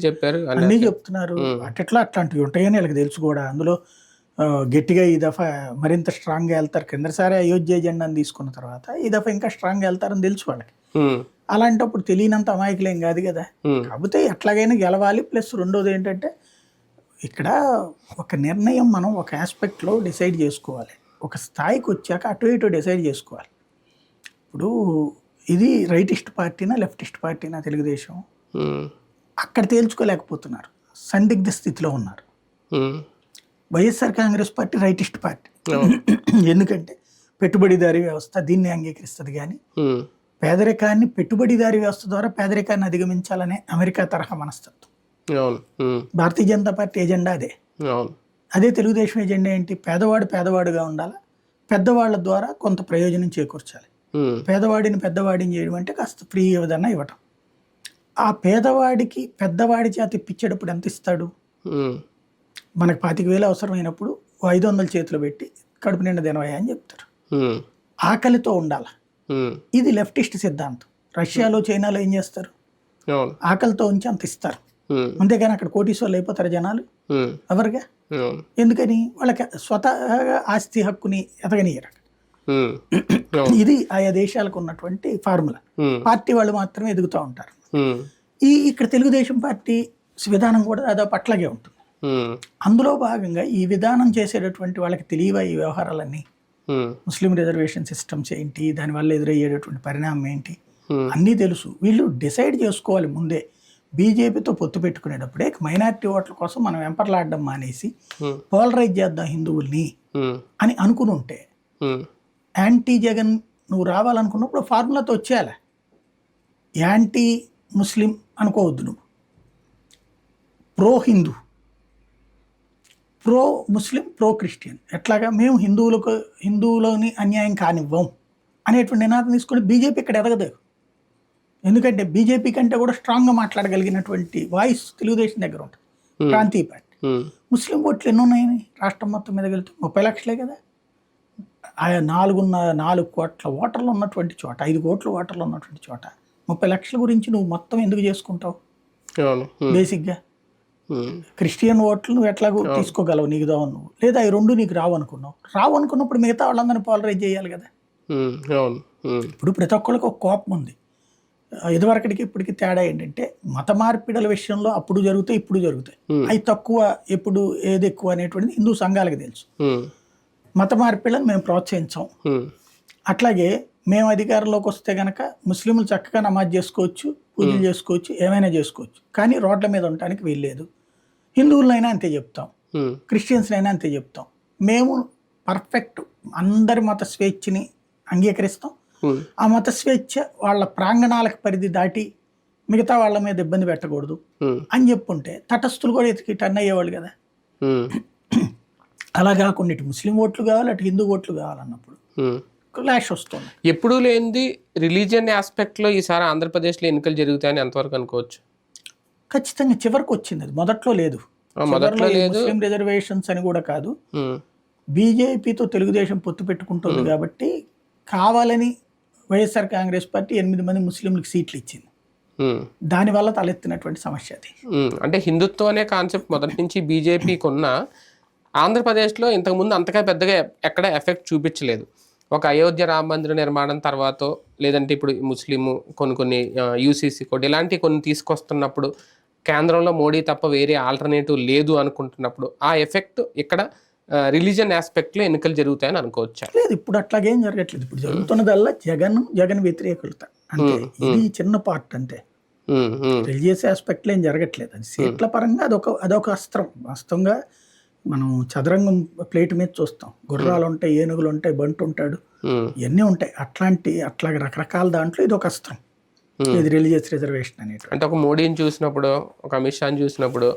చెప్పారు, అన్నీ చెప్తున్నారు. అట్లా అట్లాంటివి ఉంటాయని వాళ్ళకి తెలుసు కూడా. అందులో గట్టిగా ఈ దఫా మరింత స్ట్రాంగ్గా వెళ్తారు. కిందసారి అయోధ్య ఎజెండాని తీసుకున్న తర్వాత ఈ దఫా ఇంకా స్ట్రాంగ్గా వెళ్తారని తెలుసు వాళ్ళకి. అలాంటప్పుడు తెలియనంత అమాయకులేం కాదు కదా. కాకపోతే ఎట్లాగైనా గెలవాలి. ప్లస్ రెండోది ఏంటంటే ఇక్కడ ఒక నిర్ణయం మనం ఒక ఆస్పెక్ట్లో డిసైడ్ చేసుకోవాలి. ఒక స్థాయికి వచ్చాక అటు ఇటు డిసైడ్ చేసుకోవాలి. ఇప్పుడు ఇది రైటిస్ట్ పార్టీనా లెఫ్టిస్ట్ పార్టీనా తెలుగుదేశం అక్కడ తేల్చుకోలేకపోతున్నారు, సందిగ్ధ స్థితిలో ఉన్నారు. YSR Congress party rightist party. ఎందుకంటే పెట్టుబడిదారీ వ్యవస్థ దీన్ని అంగీకరిస్తుంది, కానీ పేదరికాన్ని పెట్టుబడిదారీ వ్యవస్థ ద్వారా పేదరికాన్ని అధిగమించాలనే అమెరికా తరహా మనస్తత్వం. భారతీయ జనతా పార్టీ ఎజెండా అదే. అదే తెలుగుదేశం ఎజెండా ఏంటి? పేదవాడుగా ఉండాలి, పెద్దవాళ్ళ ద్వారా కొంత ప్రయోజనం చేకూర్చాలి. పెద్దవాడిని చేయడం అంటే కాస్త ఫ్రీ ఏదన్నా ఇవ్వటం. ఆ పేదవాడికి పెద్దవాడి చేత ఇప్పించేటప్పుడు ఎంత ఇస్తాడు? మనకు 25,000 అవసరమైనప్పుడు 500 చేతిలో పెట్టి కడుపు నిండా తినవయ్యా అని చెప్తారు. ఆకలితో ఉండాల. ఇది లెఫ్టిస్ట్ సిద్ధాంతం. రష్యాలో చైనాలో ఏం చేస్తారు? ఆకలితో ఉంచి అంత ఇస్తారు. అంతేగాని అక్కడ కోటీశ్వర్లు అయిపోతారు జనాలు ఎవరుగా. ఎందుకని? వాళ్ళకి స్వతహాగా ఆస్తి హక్కుని ఎదగనియరు. ఇది ఆయా దేశాలకు ఉన్నటువంటి ఫార్ములా. పార్టీ వాళ్ళు మాత్రమే ఎదుగుతూ ఉంటారు. ఇక్కడ తెలుగుదేశం పార్టీ విధానం కూడా దాదాపు అట్లాగే ఉంటుంది. అందులో భాగంగా ఈ విధానం చేసేటటువంటి వాళ్ళకి తెలియవా ఈ వ్యవహారాలన్నీ? ముస్లిం రిజర్వేషన్ సిస్టమ్స్ ఏంటి, దానివల్ల ఎదురయ్యేటటువంటి పరిణామం ఏంటి అన్నీ తెలుసు. వీళ్ళు డిసైడ్ చేసుకోవాలి ముందే. బీజేపీతో పొత్తు పెట్టుకునేటప్పుడే మైనారిటీ ఓట్ల కోసం మనం వెంపర్లాడడం మానేసి పోలరైజ్ చేద్దాం హిందువుల్ని అని అనుకుని ఉంటే, యాంటీ జగన్ నువ్వు రావాలనుకున్నప్పుడు ఫార్ములాతో వచ్చేయాలి. యాంటీ ముస్లిం అనుకోవద్దు నువ్వు, ప్రో ముస్లిం, ప్రో క్రిస్టియన్. ఎట్లాగా మేము హిందువులోని అన్యాయం కానివ్వం అనేటువంటి నినాదం తీసుకుని బీజేపీ ఇక్కడ ఎదగదు. ఎందుకంటే బీజేపీ కంటే కూడా స్ట్రాంగ్గా మాట్లాడగలిగినటువంటి వాయిస్ తెలుగుదేశం దగ్గర ఉంటుంది, ప్రాంతీయ పార్టీ. ముస్లిం ఓట్లు ఎన్ని ఉన్నాయని రాష్ట్రం మొత్తం మీద వెళ్తే 30 లక్షలే కదా. ఆయా 4 కోట్ల ఓటర్లు ఉన్నటువంటి చోట, 5 కోట్ల ఓటర్లు ఉన్నటువంటి చోట 30 లక్షల గురించి నువ్వు మొత్తం ఎందుకు చేసుకుంటావు? బేసిక్గా క్రిస్టియన్ ఓట్లు నువ్వు ఎట్లాగో తీసుకోగలవు, నీకు దావు నువ్వు, లేదా అవి రెండు నీకు రావు అనుకున్నప్పుడు మిగతా వాళ్ళందరినీ పోలరైజ్ చేయాలి కదా. ఇప్పుడు ప్రతి ఒక్కరికి ఒక కోపం ఉంది. ఇదివరకటికి ఇప్పటికి తేడా ఏంటంటే మత మార్పిడల విషయంలో అప్పుడు జరుగుతాయి, ఇప్పుడు జరుగుతాయి. అవి తక్కువ, ఎప్పుడు ఏది ఎక్కువ అనేటువంటిది హిందూ సంఘాలకు తెలుసు. మత మార్పిళ్ళని మేము ప్రోత్సహించాం. అట్లాగే మేము అధికారంలోకి వస్తే కనుక ముస్లింలు చక్కగా నమాజ్ చేసుకోవచ్చు, పూజలు చేసుకోవచ్చు, ఏమైనా చేసుకోవచ్చు, కానీ రోడ్ల మీద ఉండటానికి వీల్లేదు. హిందువులనైనా అంతే చెప్తాం, క్రిస్టియన్స్నైనా అంతే చెప్తాం. మేము పర్ఫెక్ట్ అందరి మత స్వేచ్ఛని అంగీకరిస్తాం. ఆ మత స్వేచ్ఛ వాళ్ళ ప్రాంగణాలకు పరిధి దాటి మిగతా వాళ్ళ మీద ఇబ్బంది పెట్టకూడదు అని చెప్పుంటే తటస్థులు కూడా ఎతికి టర్న్ అయ్యేవాళ్ళు కదా. అలా కాకుండా ఇటు ముస్లిం ఓట్లు కావాలి, అటు హిందూ ఓట్లు కావాలన్నప్పుడు క్లాష్ వస్తుంది. ఎప్పుడూ లేనిది రిలీజియన్ ఆస్పెక్ట్లో ఈసారి ఆంధ్రప్రదేశ్లో ఎన్నికలు జరుగుతాయని ఎంతవరకు అనుకోవచ్చు? ఖచ్చితంగా చివరికి వచ్చింది. అది మొదట్లో లేదు. ముస్లిం రిజర్వేషన్స్ అని కూడా కాదు, బీజేపీతో తెలుగుదేశం పొత్తు పెట్టుకుంటుంది కాబట్టి కావాలని వైఎస్ఆర్ కాంగ్రెస్ పార్టీ 8 మంది ముస్లింలకు సీట్లు ఇచ్చింది. దానివల్ల తలెత్తినటువంటి సమస్య అది. అంటే హిందుత్వం అనే కాన్సెప్ట్ మొదటి నుంచి బీజేపీకి ఉన్న ఆంధ్రప్రదేశ్లో ఇంతకుముందు అంతగా పెద్దగా ఎక్కడ ఎఫెక్ట్ చూపించలేదు. ఒక అయోధ్య రామ మందిర నిర్మాణం తర్వాత, లేదంటే ఇప్పుడు ముస్లిము కొన్ని యూసీసీ కోడ్ ఇలాంటి కొన్ని తీసుకొస్తున్నప్పుడు, కేంద్రంలో మోడీ తప్ప వేరే ఆల్టర్నేటివ్ లేదు అనుకుంటున్నప్పుడు ఆ ఎఫెక్ట్ ఇక్కడ రిలీజియన్ ఆస్పెక్ట్లో ఎన్నికలు జరుగుతాయని అనుకోవచ్చా? లేదు, ఇప్పుడు అట్లాగేం జరగట్లేదు. ఇప్పుడు జరుగుతున్నదల్లా జగన్ వ్యతిరేకులత అంటే ఇది చిన్న పార్ట్ అంతే. రిలీజియస్ ఆస్పెక్ట్లో ఏం జరగట్లేదు. అది సీట్ల పరంగా అదొక అస్త్రం. వాస్తవంగా మనం చదరంగం ప్లేట్ మీద చూస్తాం, గుర్రాలు ఉంటాయి, ఏనుగులు ఉంటాయి, బంటు ఉంటాడు, ఇవన్నీ ఉంటాయి. అట్లాగే రకరకాల దాంట్లో ఇది ఒక అస్త్రం, ఇది రిలీజియస్ రిజర్వేషన్ అనేది. అంటే ఒక మోడీని చూసినప్పుడు, ఒక అమిత్ షాని చూసినప్పుడు,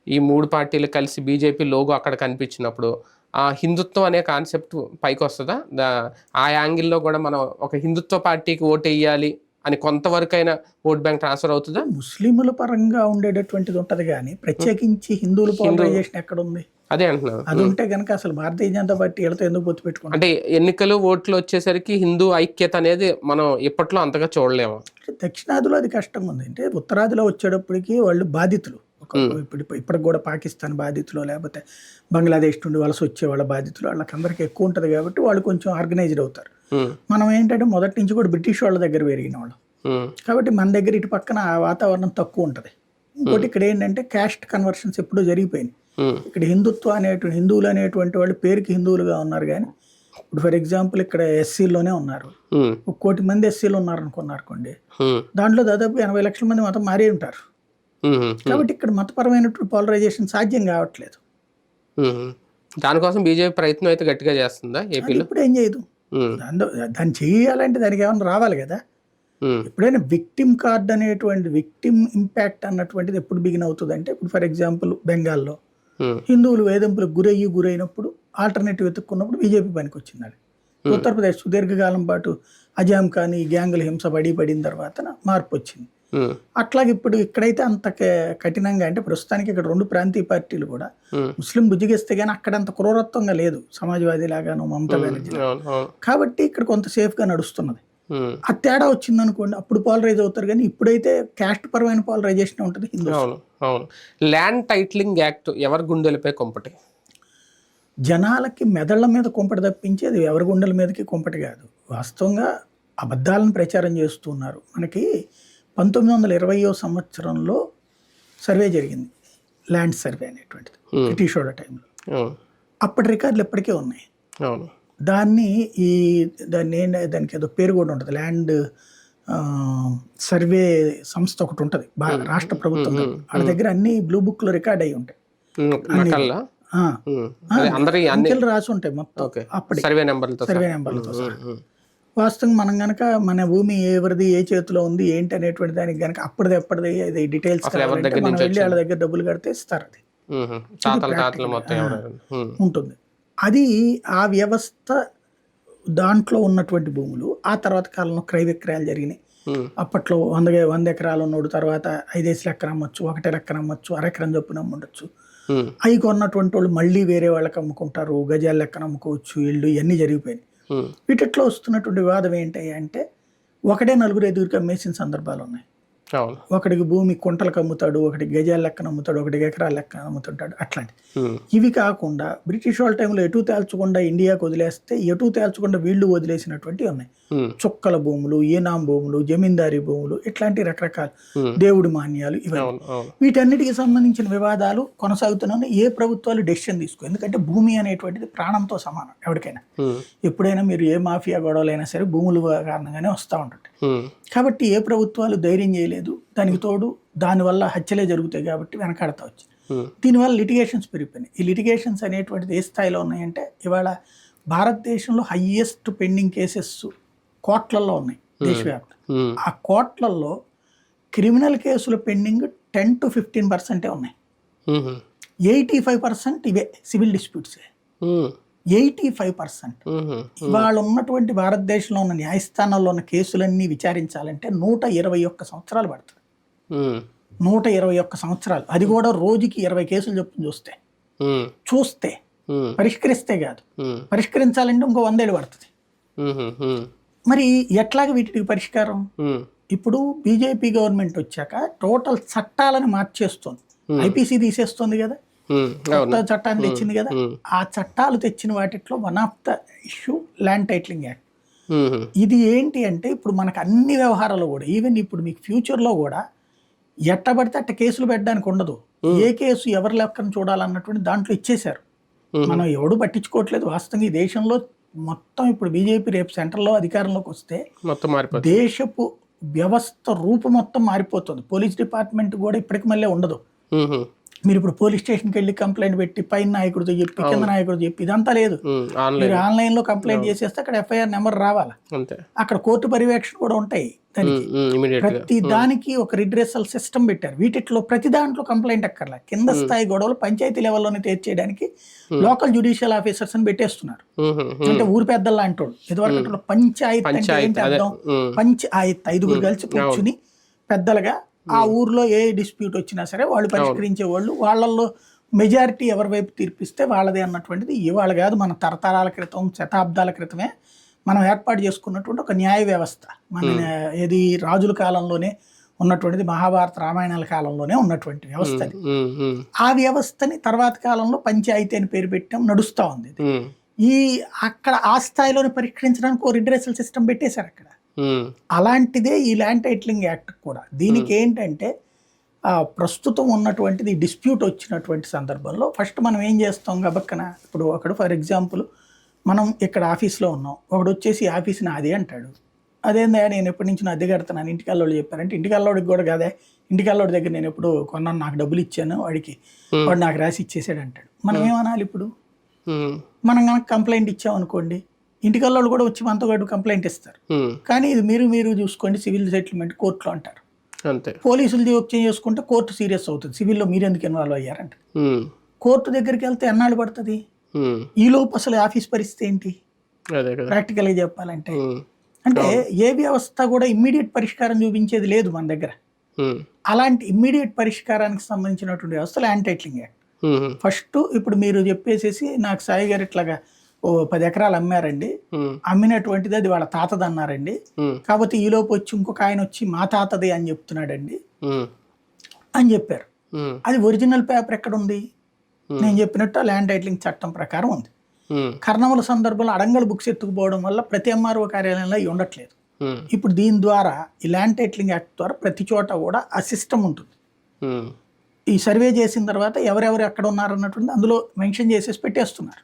ఈ 3 పార్టీలు కలిసి బీజేపీ లోగో అక్కడ కనిపించినప్పుడు ఆ హిందుత్వం అనే కాన్సెప్ట్ పైకి వస్తుందా? ఆ యాంగిల్లో కూడా మనం ఒక హిందుత్వ పార్టీకి ఓటు వేయాలి అని కొంతవరకైనా ఓట్ బ్యాంక్ ట్రాన్స్ఫర్ అవుతుందా? ముస్లింల పరంగా ఉండేటటువంటిది ఉంటది కానీ ప్రత్యేకించి హిందువుల పోలరైజేషన్ ఎక్కడ ఉంది? అదే అంటున్నాను. అది ఉంటే కనుక అసలు భారతీయ జనతా పార్టీ వీళ్ళతో ఎందుకు పొత్తు పెట్టుకుంటాం? అంటే ఎన్నికలు ఓట్లు వచ్చేసరికి హిందూ ఐక్యత అనేది మనం ఇప్పట్లో అంతగా చూడలేము. దక్షిణాదిలో అది కష్టంగా ఉంది. అంటే ఉత్తరాదిలో వచ్చేటప్పటికి వాళ్ళు బాధితులు, ఇప్పటికి కూడా పాకిస్తాన్ బాధితులు, లేకపోతే బంగ్లాదేశ్ నుండి వలస వచ్చే వాళ్ళ బాధితులు, వాళ్ళకందరికీ ఎక్కువ ఉంటుంది కాబట్టి వాళ్ళు కొంచెం ఆర్గనైజ్డ్ అవుతారు. మనం ఏంటంటే మొదటి నుంచి కూడా బ్రిటిష్ వాళ్ళ దగ్గర పెరిగిన వాళ్ళం కాబట్టి మన దగ్గర ఇటు పక్కన ఆ వాతావరణం తక్కువ ఉంటుంది. ఇంకోటి ఇక్కడ ఏంటంటే క్యాస్ట్ కన్వర్షన్స్ ఎప్పుడూ జరిగిపోయినాయి. ఇక్కడ హిందువులు అనేటువంటి వాళ్ళు పేరుకి హిందువులుగా ఉన్నారు కానీ ఇప్పుడు ఫర్ ఎగ్జాంపుల్ ఇక్కడ ఎస్సీలోనే ఉన్నారు, 1 కోటి మంది ఎస్సీలు ఉన్నారు అనుకోండి, దాంట్లో దాదాపు 80 లక్షల మంది మతం మారి ఉంటారు. కాబట్టి ఇక్కడ మతపరమైనటువంటి పోలరైజేషన్ సాధ్యం కావట్లేదు. దానికోసం బీజేపీ ప్రయత్నం అయితే గట్టిగా చేస్తుందా ఏపీలో? ఇప్పుడు ఏం చేయదు, దాన్ని చేయాలంటే దానికి ఏమైనా రావాలి కదా. ఎప్పుడైనా విక్టిమ్ కార్డ్ అనేటువంటి విక్టిమ్ ఇంపాక్ట్ అన్నటువంటిది ఎప్పుడు బిగిన్ అవుతుంది అంటే, ఇప్పుడు ఫర్ ఎగ్జాంపుల్ బెంగాల్లో హిందువులు వేధింపులకు గురైనప్పుడు ఆల్టర్నేటివ్ వెతుక్కున్నప్పుడు బీజేపీ పనికి వచ్చింది. అది ఉత్తరప్రదేశ్ సుదీర్ఘకాలం పాటు అజాం ఖాన్ ఈ గ్యాంగుల హింస పడిన తర్వాత మార్పు వచ్చింది. అట్లాగే ఇప్పుడు ఇక్కడైతే అంత కఠినంగా, అంటే ప్రస్తుతానికి ఇక్కడ 2 ప్రాంతీయ పార్టీలు కూడా ముస్లిం బుజ్జిగిస్తే కానీ అక్కడ అంత క్రూరత్వంగా లేదు, సమాజ్వాదీ లాగాను మమతా బెనర్జీ. కాబట్టి ఇక్కడ కొంత సేఫ్గా నడుస్తున్నది. ఆ తేడా వచ్చింది అనుకోండి అప్పుడు పోలరైజ్ అవుతారు, కానీ ఇప్పుడైతే క్యాస్ట్ పరమైన పోలరైజేషన్ ఉంటుంది. ల్యాండ్ టైటిలింగ్ యాక్ట్ ఎవరి గుండెలపై కొంపటి? జనాలకి మెదళ్ల మీద కొంపటి తప్పించి అది ఎవరి గుండెల మీదకి కొంపటి కాదు. వాస్తవంగా అబద్ధాలను ప్రచారం చేస్తున్నారు. మనకి 1920వ సంవత్సరంలో సర్వే జరిగింది, ల్యాండ్ సర్వే అనేటువంటిది, బ్రిటిష్ వాళ్ళ టైంలో. అప్పటి రికార్డులు ఎప్పటికే ఉన్నాయి. దానికి ఏదో పేరు కూడా ఉంటుంది, ల్యాండ్ సర్వే సంస్థ ఒకటి ఉంటుంది రాష్ట్ర ప్రభుత్వం, వాళ్ళ దగ్గర అన్ని బ్లూ బుక్ లో రికార్డ్ అయ్యి ఉంటాయి, అంకెలు రాసి ఉంటాయి మొత్తం అప్పటి సర్వే నెంబర్లతో. వాస్తవంగా మనం కనుక మన భూమి ఎవరిది ఏ చేతిలో ఉంది ఏంటి అనేటువంటి దానికి కనుక అప్పటిది అది డీటెయిల్స్ మనం వెళ్ళి వాళ్ళ దగ్గర డబ్బులు కడితే ఇస్తారు, అది ఉంటుంది. అది ఆ వ్యవస్థ దాంట్లో ఉన్నటువంటి భూములు. ఆ తర్వాత కాలంలో క్రయ విక్రయాలు జరిగినాయి. అప్పట్లో 100 ఎకరాలు ఉన్నోడు తర్వాత 5 ఎకరం అమ్మొచ్చు, 1 ఎకరం అమ్మొచ్చు, 1/2 ఎకరం చొప్పున అమ్ముండొచ్చు. అవి కొన్నటువంటి వాళ్ళు మళ్ళీ వేరే వాళ్ళకి అమ్ముకుంటారు, గజాల లెక్కన అమ్ముకోవచ్చు, ఇళ్ళు, ఇవన్నీ జరిగిపోయినాయి. వీటిట్లో వస్తున్నటువంటి వివాదం ఏంటి అంటే, ఒకటే 4-5 అమ్మేసిన సందర్భాలు ఉన్నాయి. ఒకటికి భూమి కుంటలకు అమ్ముతాడు, ఒకటి గజాల లెక్కన అమ్ముతాడు, 1 ఎకరాల లెక్కన అమ్ముతుంటాడు, అట్లాంటి. ఇవి కాకుండా బ్రిటిష్ వాళ్ళ టైంలో ఎటు తేల్చకుండా ఇండియాకు వదిలేస్తే ఎటు తేల్చకుండా వీళ్ళు వదిలేసినటువంటివి ఉన్నాయి. చుక్కల భూములు, ఏనాం భూములు, జమీందారీ భూములు, ఇట్లాంటి రకరకాల దేవుడి మాన్యాలు, ఇవన్నీ. వీటన్నిటికి సంబంధించిన వివాదాలు కొనసాగుతున్నాయి. ఏ ప్రభుత్వాలు డెసిషన్ తీసుకో, ఎందుకంటే భూమి అనేటువంటిది ప్రాణంతో సమానం. ఎవరికైనా ఎప్పుడైనా మీరు ఏ మాఫియా గొడవలైనా సరే భూములు కారణంగానే వస్తూ ఉంటుంది. కాబట్టి ఏ ప్రభుత్వాలు ధైర్యం చేయలేదు. దానికి తోడు దానివల్ల హత్యలే జరుగుతాయి కాబట్టి వెనకాడతా వచ్చి దీనివల్ల లిటిగేషన్స్ పెరిగిపోయినాయి. ఈ లిటిగేషన్స్ అనేటువంటిది ఏ స్థాయిలో ఉన్నాయంటే, ఇవాళ భారతదేశంలో హైయెస్ట్ పెండింగ్ కేసెస్ కోట్లలో ఉన్నాయి దేశవ్యాప్తంగా. ఆ కోట్లలో క్రిమినల్ కేసులు పెండింగ్ 10 to 15% ఉన్నాయి. 85% ఇవే సివిల్ డిస్ప్యూట్స్. 85%. ఇవాళ ఉన్నటువంటి భారతదేశంలో ఉన్న న్యాయస్థానాల్లో ఉన్న కేసులన్నీ విచారించాలంటే 121 సంవత్సరాలు పడుతుంది. 121 సంవత్సరాలు. అది కూడా రోజుకి 20 కేసులు చొప్పున చూస్తే పరిష్కరిస్తే కాదు, పరిష్కరించాలంటే ఇంకో 100 ఏళ్ళు పడుతుంది. మరి ఎట్లాగ వీటికి పరిష్కారం? ఇప్పుడు బీజేపీ గవర్నమెంట్ వచ్చాక టోటల్ చట్టాలను మార్చేస్తుంది. ఐపీసీ తీసేస్తుంది కదా, కొత్త చట్టాన్ని తెచ్చింది కదా. ఆ చట్టాలు తెచ్చిన వాటిలో one of the issue land titling act. ఇది ఏంటి అంటే, ఇప్పుడు మనకు అన్ని వ్యవహారాలు కూడా, ఈవెన్ ఇప్పుడు మీకు ఫ్యూచర్లో కూడా ఎట్టబడితే అట్ట కేసులు పెట్టడానికి ఉండదు. ఏ కేసు ఎవరి లెక్కను చూడాలన్నటువంటి దాంట్లో ఇచ్చేశారు. మనం ఎవడు పట్టించుకోవట్లేదు. వాస్తవంగా ఈ దేశంలో మొత్తం ఇప్పుడు బీజేపీ రేపు సెంట్రల్లో అధికారంలోకి వస్తే దేశపు వ్యవస్థ రూపు మొత్తం మారిపోతుంది. పోలీస్ డిపార్ట్మెంట్ కూడా ఇప్పటికి మళ్ళీ ఉండదు. ఉహు. మీరు ఇప్పుడు పోలీస్ స్టేషన్కి వెళ్ళి కంప్లైంట్ పెట్టి పైన నాయకుడితో చెప్పి కింద నాయకుడితో చెప్పి ఇదంతా లేదు. మీరు ఆన్లైన్ లో కంప్లైంట్ చేసేస్తే అక్కడ ఎఫ్ఐఆర్ నెంబర్ రావాలా, అంతే. అక్కడ కోర్టు పర్యవేక్షణ కూడా ఉంటాయి. దానికి ప్రతి దానికి ఒక రిడ్రెసల్ సిస్టమ్ పెట్టారు. వీటిలో ప్రతి దాంట్లో కంప్లైంట్ అక్కర్లా, కింద స్థాయి గొడవలు పంచాయతీ లెవెల్లోనే తీర్చేయడానికి లోకల్ జ్యుడిషియల్ ఆఫీసర్స్ అని పెట్టేస్తున్నారు. అంటే ఊరి పెద్దలు లాంటి వాళ్ళు. ఇదివరకు పంచాయతీ అంటే ఏంటి అర్థం? పంచాయత్ 5గురు కలిసి కూర్చుని పెద్దలుగా ఆ ఊర్లో ఏ డిస్ప్యూట్ వచ్చినా సరే వాళ్ళు పరిష్కరించే వాళ్ళు, వాళ్ళల్లో మెజారిటీ ఎవరి వైపు తీర్పిస్తే వాళ్ళదే అన్నటువంటిది ఇవాళ కాదు, మన తరతరాల క్రితం శతాబ్దాల క్రితమే మనం ఏర్పాటు చేసుకున్నటువంటి ఒక న్యాయ వ్యవస్థ. మన ఏది రాజుల కాలంలోనే ఉన్నటువంటిది, మహాభారత రామాయణాల కాలంలోనే ఉన్నటువంటి వ్యవస్థ. ఆ వ్యవస్థని తర్వాత కాలంలో పంచాయతీ అని పేరు పెట్టాం, నడుస్తూ ఉంది. ఈ అక్కడ ఆ స్థాయిలోనే పరిష్కరించడానికి ఓ రిడ్రెసల్ సిస్టమ్ పెట్టేశారు అక్కడ. అలాంటిదే ఈ ల్యాండ్ టైటిలింగ్ యాక్ట్ కూడా. దీనికి ఏంటంటే ప్రస్తుతం ఉన్నటువంటిది డిస్ప్యూట్ వచ్చినటువంటి సందర్భంలో ఫస్ట్ మనం ఏం చేస్తాం గబక్కన, ఇప్పుడు ఒకడు ఫర్ ఎగ్జాంపుల్ మనం ఇక్కడ ఆఫీస్లో ఉన్నాం, ఒకడు వచ్చేసి ఆఫీస్ నాది అంటాడు. అదేందా నేను ఎప్పటి నుంచి అద్దె కడుతున్నాను, ఇంటికల్లోడు చెప్పారంటే ఇంటికల్లోడికి కూడా కాదే, ఇంటికల్లోడి దగ్గర నేను ఎప్పుడు కొన్నాను, నాకు డబ్బులు ఇచ్చాను వాడికి, వాడు నాకు రాసి ఇచ్చేసాడు అంటాడు. మనం ఏమనాలి? ఇప్పుడు మనం కనుక కంప్లైంట్ ఇచ్చాం అనుకోండి, ఇంటికల్లోళ్ళు కూడా వచ్చి మనతో పాటు కంప్లైంట్ ఇస్తారు. కానీ ఇది మీరు చూసుకోండి, సివిల్ సెటిల్మెంట్ కోర్టులో అంటారు. పోలీసులు జోక్యం చేసుకుంటే కోర్టు సీరియస్ అవుతుంది, సివిల్లో మీరు ఎందుకు ఇన్వాల్వ్ అయ్యారంట. కోర్టు దగ్గరికి వెళ్తే ఎన్నాళ్ళు పడుతుంది? ఈ లోపు అసలు ఆఫీస్ పరిస్థితి ఏంటి ప్రాక్టికల్గా చెప్పాలంటే? అంటే ఏ వ్యవస్థ కూడా ఇమ్మీడియట్ పరిష్కారం చూపించేది లేదు మన దగ్గర. అలాంటి ఇమ్మీడియట్ పరిష్కారానికి సంబంధించినటువంటి వ్యవస్థ ల్యాండ్ టైటిలింగ్ యాక్ట్. ఫస్ట్ ఇప్పుడు మీరు చెప్పేసేసి నాకు సాయి గారు ఇట్లాగా 10 ఎకరాలు అమ్మారండి, అమ్మినటువంటిది అది వాళ్ళ తాతది అన్నారండి, కాకపోతే ఈ లోపు వచ్చి ఇంకొక ఆయన వచ్చి మా తాతది అని చెప్తున్నాడండి అని చెప్పారు. అది ఒరిజినల్ పేపర్ ఎక్కడ ఉంది? నేను చెప్పినట్టు ల్యాండ్ టైటిలింగ్ చట్టం ప్రకారం ఉంది. కర్నముల సందర్భంలో అడంగల్ బుక్స్ ఎత్తుకుపోవడం వల్ల ప్రతి ఎంఆర్ఓ కార్యాలయంలో ఇవి ఉండట్లేదు. ఇప్పుడు దీని ద్వారా ఈ ల్యాండ్ టైటిలింగ్ యాక్ట్ ద్వారా ప్రతి చోట కూడా ఆ సిస్టమ్ ఉంటుంది. ఈ సర్వే చేసిన తర్వాత ఎవరెవరు ఎక్కడ ఉన్నారన్నటువంటి అందులో మెన్షన్ చేసేసి పెట్టేస్తున్నారు.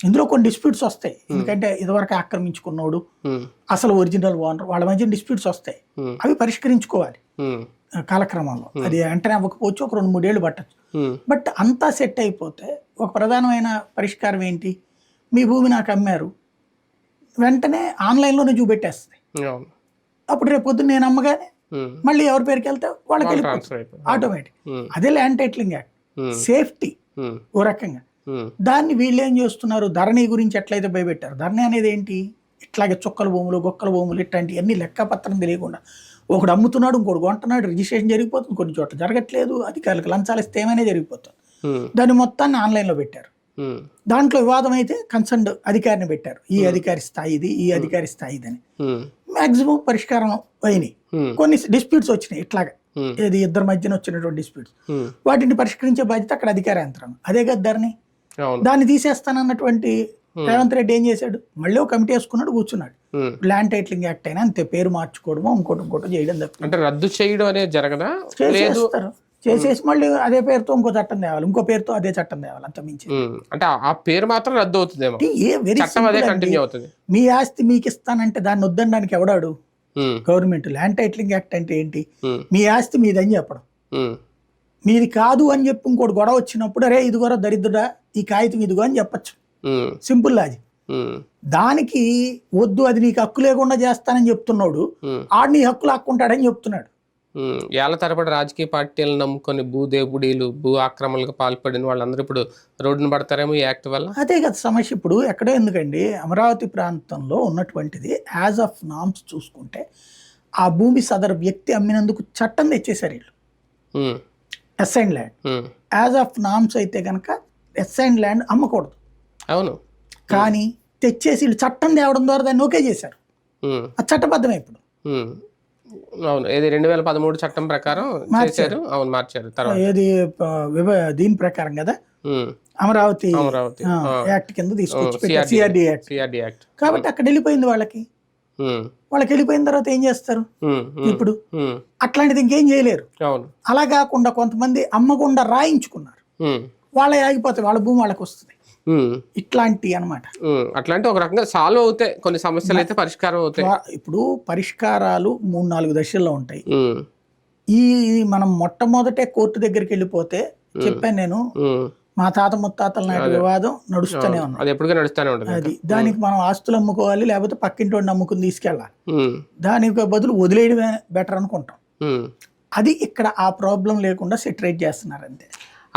ఇందులో కొన్ని డిస్ప్యూట్స్ వస్తాయి, ఎందుకంటే ఇదివరకు ఆక్రమించుకున్నోడు అసలు ఒరిజినల్ ఓనర్ వాళ్ళ మధ్య డిస్ప్యూట్స్ వస్తాయి, అవి పరిష్కరించుకోవాలి కాలక్రమంలో. అది వెంటనే అవ్వకపోవచ్చు, ఒక 2-3 ఏళ్ళు పట్టచ్చు. బట్ అంతా సెట్ అయిపోతే ఒక ప్రధానమైన పరిష్కారం ఏంటి? మీ భూమి నాకు అమ్మారు, వెంటనే ఆన్లైన్లోనే చూపెట్టేస్తుంది. అప్పుడు రేపు పొద్దున్న నేను అమ్మగానే మళ్ళీ ఎవరి పేరుకి వెళ్తే వాళ్ళకి వెళ్ళిపోతుంది ఆటోమేటిక్. అదే ల్యాండ్ టైటిలింగ్ యాక్ట్ సేఫ్టీ ఓ రకంగా. దాన్ని వీళ్ళు ఏం చేస్తున్నారు, ధరణి గురించి ఎట్లయితే భయపెట్టారు. ధరణి అనేది ఏంటి? ఇట్లాగే చుక్కల భూములు, గొక్కల భూములు ఇట్లాంటివన్నీ లెక్కపత్రం తెలియకుండా ఒకడు అమ్ముతున్నాడు, ఇంకోటి కొంటున్నాడు, రిజిస్ట్రేషన్ జరిగిపోతుంది, కొన్ని చోట్ల జరగట్లేదు, అధికారులకు లంచాలు ఇస్తే ఏమైనా జరిగిపోతుంది. దాన్ని మొత్తాన్ని ఆన్లైన్లో పెట్టారు. దాంట్లో వివాదం అయితే కన్సర్న్డ్ అధికారిని పెట్టారు, ఈ అధికారి స్థాయిది, ఈ అధికారి స్థాయిది అని. మాక్సిమం పరిష్కారం అయినాయి. కొన్ని డిస్ప్యూట్స్ వచ్చినాయి ఇట్లాగా, ఏది ఇద్దరి మధ్యన వచ్చినటువంటి డిస్ప్యూట్స్, వాటిని పరిష్కరించే బాధ్యత అక్కడ అధికార యంత్రాంగం. అదే కదా ధరణి. దాన్ని తీసేస్తానన్నటువంటి రేవంత్ రెడ్డి ఏం చేశాడు, మళ్ళీ ఒక కమిటీ వేసుకున్నాడు, కూర్చున్నాడు. ల్యాండ్ టైటిలింగ్ యాక్ట్ అయినా అంతే, పేరు మార్చుకోవడమో ఇంకోటి చేయడం తప్ప అంటే రద్దు చేయడం అనేది జరగదా? చేసేస్తారు, చేసేసి మళ్ళీ అదే పేరుతో ఇంకో చట్టం తేవాలి, ఇంకో పేరుతో అదే చట్టం తేవాలి, అంత మించి. అంటే ఆ పేరు మాత్రం రద్దు అవుతుందేమో, మీ ఆస్తి మీకు ఇస్తానంటే దాన్ని వద్దనడానికి ఎవడాడు? గవర్నమెంట్. ల్యాండ్ టైటిలింగ్ యాక్ట్ అంటే ఏంటి? మీ ఆస్తి మీదని చెప్పడం, మీది కాదు అని చెప్పి ఇంకోటి గొడవ వచ్చినప్పుడు అరే ఇదిగోరా దరిద్రుడా ఈ కాగితం ఇదిగో అని చెప్పచ్చు. Simple logic. దానికి వద్దు అది నీకు హక్కు లేకుండా చేస్తానని చెప్తున్నాడు, ఆడు నీ హక్కు లాక్కుంటాడని చెప్తున్నాడు. ఏళ్ల తరబడి రాజకీయ పార్టీలను నమ్ముకొని భూదేపుడీలు, భూ ఆక్రమణలకు పాల్పడిన వాళ్ళందరూ ఇప్పుడు రోడ్డును పడతారేమో ఈ యాక్ట్ వల్ల. అదే కదా సమస్య. ఇప్పుడు ఎక్కడో ఎందుకండి, అమరావతి ప్రాంతంలో ఉన్నటువంటిది యాజ్ ఆఫ్ నామ్స్ చూసుకుంటే ఆ భూమి సదరు వ్యక్తి అమ్మినందుకు చట్టం తెచ్చేశారు వీళ్ళు, assign land. As of norms అయితే కనుక అసైన్ ల్యాండ్ అమ్మకూడదు. అవును. కానీ తెచ్చేసి వీళ్ళు చట్టం తేవడం ద్వారా దాన్ని ఓకే చేశారు, అది చట్టబద్ధమే ఇప్పుడు. అవును, ఏది 2013 చట్టం ప్రకారం మార్చారు. అవును, మార్చారు. తర్వాత ఏది దీని ప్రకారం కదా, అమరావతి యాక్ట్ కింద తీసుకొచ్చి సిఆర్డి యాక్ట్. కాబట్టి అక్కడ వెళ్ళిపోయింది వాళ్ళకి వెళ్ళిపోయిన తర్వాత ఏం చేస్తారు ఇప్పుడు? అట్లాంటిది ఇంకేం చేయలేరు. అలా కాకుండా కొంతమంది అమ్మకుండా రాయించుకున్నారు, వాళ్ళే ఆగిపోతాయి, వాళ్ళ భూమి వాళ్ళకి వస్తుంది. ఇట్లాంటి అనమాట. అట్లాంటి ఒక రకంగా సాల్వ్ అవుతాయి కొన్ని సమస్యలు, అయితే పరిష్కారం అవుతాయి. ఇప్పుడు పరిష్కారాలు 3-4 దశల్లో ఉంటాయి. ఈ మనం మొట్టమొదటే కోర్టు దగ్గరికి వెళ్ళిపోతే చెప్పాను నేను, మా తాత ముత్తాతల నాటి వివాదం నడుస్తూనే ఉన్నది, అది ఎప్పటికీ నడుస్తూనే ఉంటుంది. అది దానికి మనం ఆస్తులు అమ్ముకోవాలి, లేకపోతే పక్కింటి వాడిని అమ్ముకుని తీసుకెళ్ళాలి. దానికి బదులు వదిలేయడమే బెటర్ అనుకుంటాం. అది ఇక్కడ ఆ ప్రాబ్లం లేకుండా సెటరేట్ చేస్తున్నారు అంతే.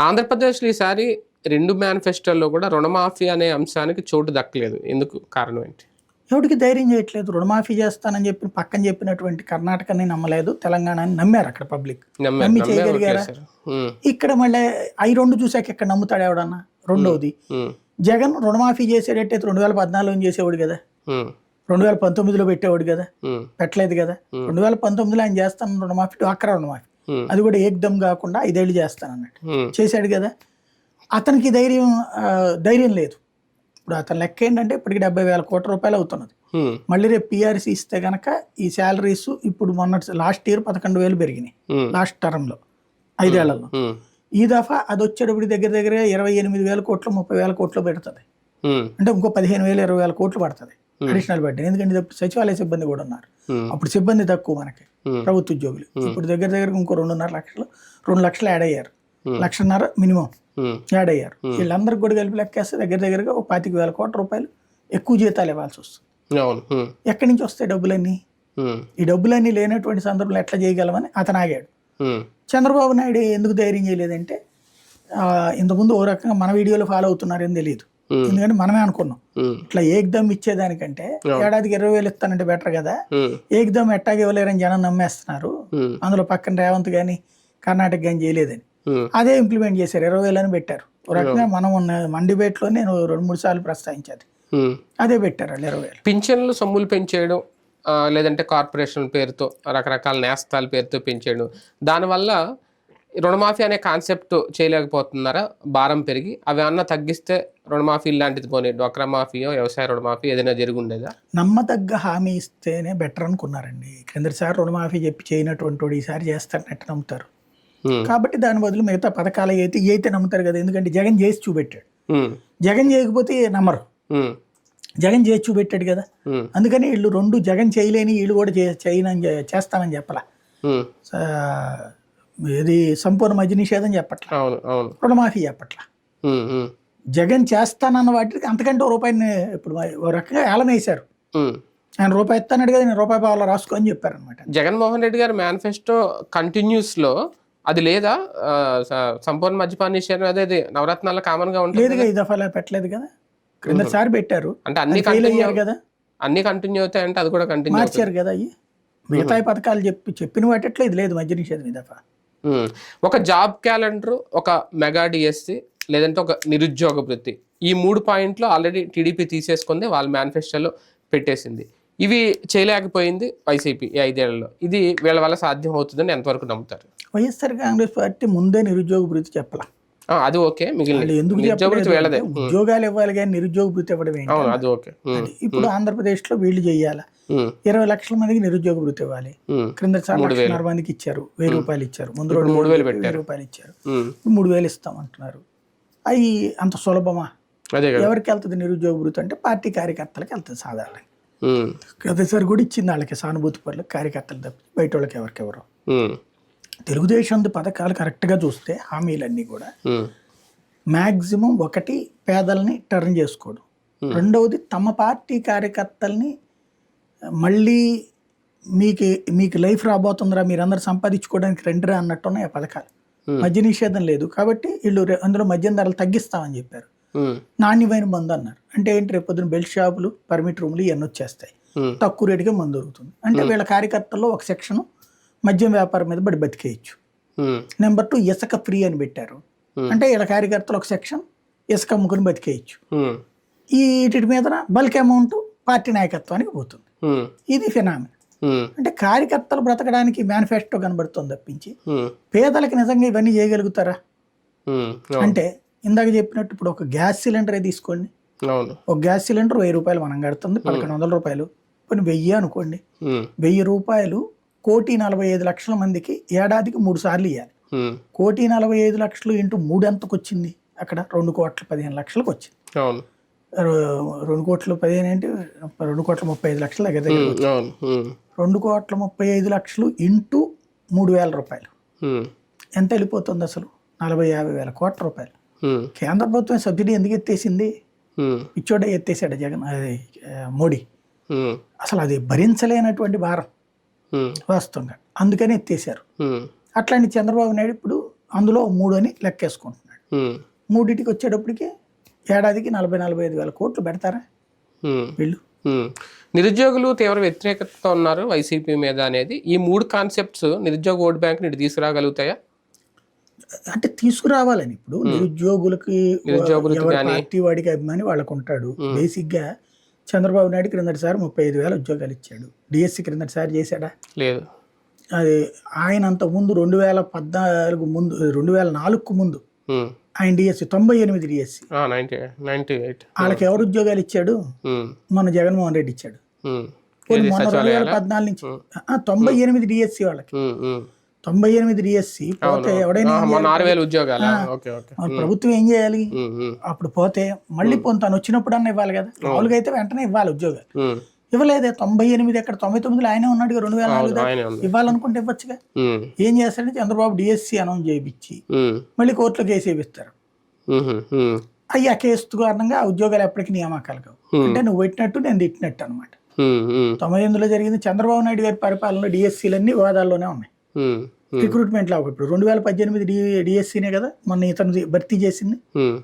ఆంధ్రప్రదేశ్లో ఈసారి 2 మేనిఫెస్టోల్లో కూడా రుణమాఫీ అనే అంశానికి చోటు దక్కలేదు. ఎందుకు, కారణం ఏంటి? ఎవరికి ధైర్యం చేయట్లేదు. రుణమాఫీ చేస్తానని చెప్పి పక్కన చెప్పినటువంటి కర్ణాటకని నమ్మలేదు, తెలంగాణని నమ్మారు. అక్కడ పబ్లిక్ నమ్మి చేయగలిగారా? ఇక్కడ మళ్ళీ అవి 2 చూసాక ఇక్కడ నమ్ముతాడు ఎవడన్నా? రెండవది, జగన్ రుణమాఫీ చేసేటట్టయితే 2014 చేసేవాడు కదా, 2019లో పెట్టేవాడు కదా, పెట్టలేదు కదా. 2019లో ఆయన చేస్తాను రుణమాఫీ, డ్వాక్రా రుణమాఫీ, అది కూడా ఏకదమ్ కాకుండా 5 ఏళ్ళు చేస్తాను అన్నట్టు చేశాడు కదా. అతనికి ధైర్యం లేదు. ఇప్పుడు అతని లెక్క ఏంటంటే ఇప్పటికి 70,000 కోట్ల రూపాయలు అవుతున్నది. మళ్ళీ రేపు పిఆర్సీ ఇస్తే కనుక ఈ శాలరీస్ ఇప్పుడు మొన్న లాస్ట్ ఇయర్ 11,000 పెరిగినాయి లాస్ట్ టర్మ్లో 5 ఏళ్లలో. ఈ దఫా అది వచ్చేటప్పుడు దగ్గర 28,000 కోట్లు 30,000 కోట్లు పెడుతుంది. అంటే ఇంకో 15,000 20,000 కోట్లు పడుతుంది అడిషనల్ బడ్జెట్. ఎందుకంటే సచివాలయ సిబ్బంది కూడా ఉన్నారు. అప్పుడు సిబ్బంది తక్కువ మనకి, ప్రభుత్వ ఉద్యోగులు. ఇప్పుడు దగ్గర ఇంకో 2.5 లక్షలు 2 లక్షలు యాడ్ అయ్యారు, 1,50,000 మినిమం యాడ్ అయ్యారు. వీళ్ళందరికీ కూడా కలిపి లెక్కేస్తే దగ్గరగా 25,000 కోట్ల రూపాయలు ఎక్కువ జీతాలు ఇవ్వాల్సి వస్తుంది. ఎక్కడి నుంచి వస్తాయి డబ్బులన్నీ? ఈ డబ్బులన్నీ లేనటువంటి సందర్భంలో ఎట్లా చేయగలమని అతను ఆగాడు. చంద్రబాబు నాయుడు ఎందుకు ధైర్యం చేయలేదంటే, ఇంతకుముందు ఓ రకంగా మన వీడియోలో ఫాలో అవుతున్నారని తెలియదు. ఎందుకంటే మనమే అనుకున్నాం ఇట్లా ఏకదమ్ ఇచ్చేదానికంటే ఏడాదికి 20,000 ఇస్తానంటే బెటర్ కదా, ఏకదమ్ ఎట్టాగా ఇవ్వలేరని జనం నమ్మేస్తున్నారు, అందులో పక్కన రేవంత్ కానీ కర్ణాటక కానీ చేయలేదని అదే ఇంప్లిమెంట్ చేశారు. 20,000 అని పెట్టారు. ఒక రకంగా మనం మన డిబేట్ లో నేను 2-3 సార్లు ప్రస్తావించాను, అదే పెట్టారు వాళ్ళు 20,000. పింఛన్లు సొమ్ములు పెంచేయడం, లేదంటే కార్పొరేషన్ పేరుతో రకరకాల నేస్తాల పేరుతో పెంచేయడం, దానివల్ల రుణమాఫీ అనే కాన్సెప్ట్ చేయలేకపోతున్నారా? భారం పెరిగి అవి అన్న తగ్గిస్తే రుణమాఫీ లాంటిది పోనీ డ్వాక్రా మాఫీయో వ్యవసాయ రుణమాఫీ ఏదైనా జరిగి ఉండేదా? నమ్మదగ్గ హామీ ఇస్తేనే బెటర్ అనుకున్నారండి. కిందసారి రుణమాఫీ చెప్పి చేయనటువంటి వాడు ఈసారి చేస్తారని నమ్ముతారు. కాబట్టి దాని బదులు మిగతా పథకాలు అయితే నమ్ముతారు కదా. ఎందుకంటే జగన్ చేసి చూపెట్టాడు. జగన్ చేయకపోతే నమ్మరు. జగన్ చేసి చూపెట్టాడు కదా. అందుకని వీళ్ళు 2 జగన్ చేయలేని వీళ్ళు కూడా చేస్తామని చెప్పలా. ఇది సంపూర్ణ మద్య నిషేధం చెప్పట్లా, రుణమాఫీ చెప్పట్లా. జగన్ చేస్తానన్న వాటికి అంతకంటే ₹1 ఇప్పుడు ఓ రకంగా ఏలం వేశారు. ఆయన రూపాయి ఇస్తానడు కదా, నేను రూపాయి పావులా రాసుకో అని చెప్పారు అనమాట. జగన్మోహన్ రెడ్డి గారి మేనిఫెస్టో కంటిన్యూస్ లో అది లేదా? సంపూర్ణ మద్యపాన నిషేధం అదే నవరత్నాల్లో కామన్ గా ఉంటుంది లేదుగా. ఈ దఫా పెట్టలేదు కదా, క్రిందసారి పెట్టారు. అంటే అన్ని కంటిన్యూ కదా, అన్ని కంటిన్యూ అవుతాయి అంటే అది కూడా కంటిన్యూ మార్చారు కదా. అయ్యి మిగతా పథకాలు చెప్పిన వాటిట్లో ఇది లేదు మద్య నిషేధం ఈ దఫా. ఒక జాబ్ క్యాలెండర్, ఒక మెగా డిఎస్సి, లేదంటే ఒక నిరుద్యోగ వృత్తి, ఈ 3 పాయింట్లు ఆల్రెడీ టీడీపీ తీసేసుకుంది, వాళ్ళ మేనిఫెస్టోలో పెట్టేసింది. ఇవి చేయలేకపోయింది వైసీపీ ఈ 5 ఏళ్లలో. ఇది వీళ్ళ వల్ల సాధ్యం అవుతుందని ఎంతవరకు నమ్ముతారు? వైఎస్ఆర్ కాంగ్రెస్ పార్టీ ముందే నిరుద్యోగ వృత్తి చెప్పాల, అది ఓకే. మిగిలిన ఎందుకు ఉద్యోగాలు ఇవ్వాలి కానీ నిరుద్యోగ వృత్తి ఇవ్వడం ఏంటి? ఇప్పుడు ఆంధ్రప్రదేశ్ లో వీళ్ళు చెయ్యాలా, 20 లక్షల మందికి నిరుద్యోగ వృత్తి ఇవ్వాలి. క్రింద 1,00,000 మందికి ఇచ్చారు, 1,000 రూపాయలు ఇచ్చారు. ముందు 1,000 రూపాయలు ఇచ్చారు, 3,000 ఇస్తామంటున్నారు. అవి అంత సులభమా? ఎవరికి వెళ్తుంది నిరుద్యోగ వృత్తి అంటే పార్టీ కార్యకర్తలకు వెళ్తుంది సాధారణంగా. గతసారి కూడా ఇచ్చింది వాళ్ళకి, సానుభూతి పరులకు, కార్యకర్తలు తప్పి బయట వాళ్ళకి ఎవరికెవరు. తెలుగుదేశం పథకాలు కరెక్ట్గా చూస్తే హామీలన్నీ కూడా మ్యాక్సిమం 1 పేదల్ని టర్న్ చేసుకోవడం, 2వది తమ పార్టీ కార్యకర్తల్ని మళ్ళీ మీకు లైఫ్ రాబోతుందిరా, మీరందరూ సంపాదించుకోవడానికి రండిరా అన్నట్టున్నాయి ఆ పథకాలు. మద్య నిషేధం లేదు కాబట్టి వీళ్ళు అందులో మద్యం ధరలు తగ్గిస్తామని చెప్పారు. నాణ్యమైన మందు అన్నారు. అంటే ఏంటి, రేపు పొద్దున బెల్ట్ షాపులు, పర్మిట్ రూములు ఇవన్నీ వచ్చేస్తాయి, తక్కువ రేటుగా మందు దొరుకుతుంది. అంటే వీళ్ళ కార్యకర్తల్లో ఒక సెక్షన్ మద్యం వ్యాపారం మీద బతికేయచ్చు. నెంబర్ 2 ఇసుక ఫ్రీ అని పెట్టారు. అంటే వీళ్ళ కార్యకర్తలు ఒక సెక్షన్ ఇసుక అమ్ముకుని బతికేయచ్చు. వీటి మీద బల్క్ అమౌంట్ పార్టీ నాయకత్వానికి పోతుంది. ఇది ఫినామినా. అంటే కార్యకర్తలు బ్రతకడానికి మేనిఫెస్టో కనబడుతుంది తప్పించి పేదలకు నిజంగా ఇవన్నీ చేయగలుగుతారా అంటే, ఇందాక చెప్పినట్టు ఇప్పుడు ఒక గ్యాస్ సిలిండరే తీసుకోండి. ఒక గ్యాస్ సిలిండర్ 1,000 రూపాయలు మనం కడుతుంది, 1,100 రూపాయలు, కొన్ని 1,000 అనుకోండి. 1,000 రూపాయలు 1,45,00,000 మందికి ఏడాదికి 3 సార్లు ఇవ్వాలి. 1,45,00,000 ఇంటూ 3 ఎంతకు వచ్చింది? అక్కడ 2,15,00,000 వచ్చింది. అవును 2,15,000 అంటే 2,35,00,000 దగ్గర దగ్గర అవును 2,35,00,000 ఇంటూ 3,000 రూపాయలు ఉమ్, ఎంత వెళ్ళిపోతుంది అసలు? 40,000-50,000 కోట్ల రూపాయలు. ఉమ్, కేంద్ర ప్రభుత్వం సబ్సిడీ ఎందుకు ఎత్తేసింది? ఉమ్, పిచ్చోడే ఎత్తేసాడు జగన్, అది మోడీ. ఉమ్, అసలు అది భరించలేనటువంటి భారం ఉమ్, వాస్తవంగా, అందుకని ఎత్తేసారు. ఉమ్, అట్లాంటి చంద్రబాబు నాయుడు ఇప్పుడు అందులో 3 అని లెక్కేసుకుంటున్నాడు. ఉమ్, 3టికి వచ్చేటప్పటికి ఏడాదికి 40-45 వేల కోట్లు పెడతారా ఉమ్, వీళ్ళు? ఉమ్. నిరుద్యోగులు తీవ్ర వ్యతిరేకతతో ఉన్నారు వైసీపీ మీద అనేది, ఈ 3 కాన్సెప్ట్స్ నిరుద్యోగ ఓట్ బ్యాంక్ ఇటు తీసుకురాగలుగుతాయా? అంటే తీసుకురావాలని ఇప్పుడు నిరుద్యోగులకి నిరుద్యోగులకి ఎవరి కానీ పార్టీ వాడికి అభిమాని వాళ్ళకు ఉంటాడు. బేసిక్గా చంద్రబాబు నాయుడు క్రిందటిసారి 35,000 ఉద్యోగాలు ఇచ్చాడు. డిఎస్సి క్రిందటిసారి చేశాడా? లేదు. అది ఆయన అంతకుముందు 2014 ముందు 2004కు ముందు ఉమ్, ఆయన డిఎస్సి 98 డిఎస్సి 98. వాళ్ళకి ఎవరు ఉద్యోగాలు ఇచ్చాడు? ఉమ్, మన జగన్మోహన్ రెడ్డి ఇచ్చాడు. ఉమ్, పోనీ మొన్న సచివాలయాలా? 2014 నుంచి 98 డిఎస్సి వాళ్ళకి. ఉమ్, ఉమ్. 98 డిఎస్సి పోతే ఎవడైనా ఏం మొన్న చేయాలి? 6,000 ఉద్యోగాలు. Okay okay. మన ప్రభుత్వం ఏం చేయాలి? ఉమ్, ఉమ్, అప్పుడు పోతే మళ్ళీ పోను తను వచ్చినప్పుడు ఇవ్వాలి కదా. మామూలుగా అయితే వెంటనే ఇవ్వాలి ఉద్యోగాలు. ఉమ్, ఇవ్వలేదే. 98 ఎక్కడ, 99లో ఆయనే ఉన్నాడు 2004 దాకా. ఆయనే ఉంది. ఇవ్వాలనుకుంటే ఇవ్వచ్చుగా. ఉమ్, ఏం చేస్తాడంటే చంద్రబాబు డిఎస్సి అనౌన్స్ చేయించి ఉమ్, మళ్ళీ కోర్టులో కేసు వేపిస్తారు. ఉమ్, ఉమ్, అయ్యి ఆ కేసు కారణంగా ఆ ఉద్యోగాలు ఎప్పటికీ నియామకాలు కావు. అంటే నువ్వు పెట్టినట్టు నేను తిట్టినట్టు అనమాట. ఉమ్, ఉమ్, 98లో జరిగింది. చంద్రబాబు నాయుడు గారి పరిపాలనలో డిఎస్సీలన్నీ వివాదాల్లోనే ఉన్నాయి. ఉమ్, రిక్రూట్మెంట్ లాగా ఇప్పుడు 2018 డిఎస్సీనే కదా మొన్న ఇతను భర్తీ చేసింది. ఉమ్,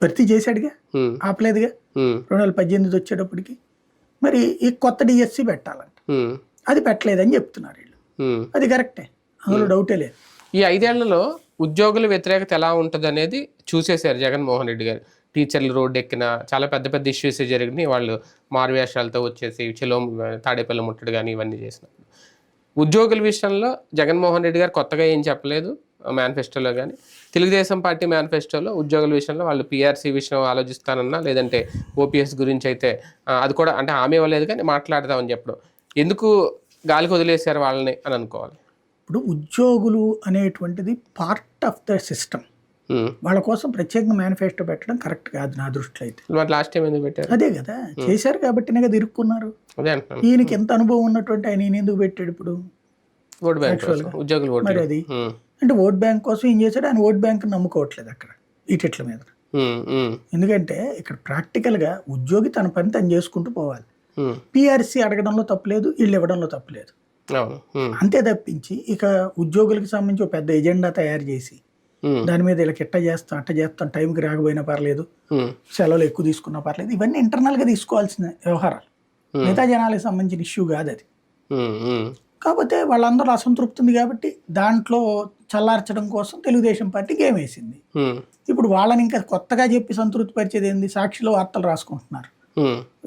భర్తీ చేశాడుగా, ఉమ్, ఆపలేదుగా. ఉమ్, 2018 వచ్చేటప్పటికి మరి ఈ కొత్త డిఎస్సి పెట్టాలంట. ఉమ్, అది పెట్టలేదని చెప్తున్నారు వీళ్ళు. ఉమ్. అది కరెక్టే, అందులో డౌటే లేదు. ఈ 5 ఏళ్లలో ఉద్యోగుల వ్యతిరేకత ఎలా ఉంటుంది అనేది చూసేశారు జగన్మోహన్ రెడ్డి గారు. టీచర్లు రోడ్డు ఎక్కిన చాలా పెద్ద పెద్ద ఇష్యూస్ జరిగినాయి. వాళ్ళు మారువేషాలతో వచ్చేసి తాడేపల్లి ముట్టడి కానీ ఇవన్నీ చేసినప్పుడు ఉద్యోగుల విషయంలో జగన్మోహన్ రెడ్డి గారు కొత్తగా ఏం చెప్పలేదు మేనిఫెస్టోలో. కానీ తెలుగుదేశం పార్టీ మేనిఫెస్టోలో ఉద్యోగుల విషయంలో వాళ్ళు పిఆర్సీ విషయం ఆలోచిస్తానన్నా, లేదంటే ఓపీఎస్ గురించి అయితే అది కూడా అంటే హామీ ఇవ్వలేదు కానీ మాట్లాడదామని చెప్పడం. ఎందుకు గాలికి వదిలేశారు వాళ్ళని అని అనుకోవాలి. ఇప్పుడు ఉద్యోగులు అనేటువంటిది పార్ట్ ఆఫ్ ద సిస్టమ్. వాళ్ళ కోసం ప్రత్యేకంగా మేనిఫెస్టో పెట్టడం కరెక్ట్ కాదు నా దృష్టిలో అయితే. మరి లాస్ట్ టైం ఎందుకు పెట్టారు? అదే కదా చేశారు కాబట్టినే కదా ఇరుక్కున్నారు. అదే అంటున్నాను. ఈయనకి ఎంత అనుభవం ఉన్నటువంటి ఆయన ఈయన ఎందుకు పెట్టాడు ఇప్పుడు? ఓట్ బ్యాంక్ ఉద్యోగులు మరి అది అంటే ఓట్ బ్యాంక్ కోసం ఏం చేశాడు? ఆయన ఓట్ బ్యాంక్ నమ్ముకోవట్లేదు అక్కడ ఈటెట్ల మీద. ఎందుకంటే ఇక్కడ ప్రాక్టికల్గా ఉద్యోగి తన పని తను చేసుకుంటూ పోవాలి. పిఆర్సీ అడగడంలో తప్పులేదు, వీళ్ళు ఇవ్వడంలో తప్పులేదు. అంతే తప్పించి ఇక ఉద్యోగులకు సంబంధించి ఒక పెద్ద ఎజెండా తయారు చేసి దాని మీద వీళ్ళకి ఇట్ట చేస్తాం అట్ట చేస్తాం, టైంకి రాకపోయినా పర్లేదు, సెలవులు ఎక్కువ తీసుకున్నా పర్లేదు, ఇవన్నీ ఇంటర్నల్గా తీసుకోవాల్సిన వ్యవహారాలు. మిగతా జనాలకు సంబంధించిన ఇష్యూ కాదు అది. కాకపోతే వాళ్ళందరూ అసంతృప్తి ఉంది కాబట్టి దాంట్లో చల్లార్చడం కోసం తెలుగుదేశం పార్టీ గేమ్ వేసింది. ఇప్పుడు వాళ్ళని ఇంకా కొత్తగా చెప్పి సంతృప్తి పరిచేది ఏంది? సాక్షిలో వార్తలు రాసుకుంటున్నారు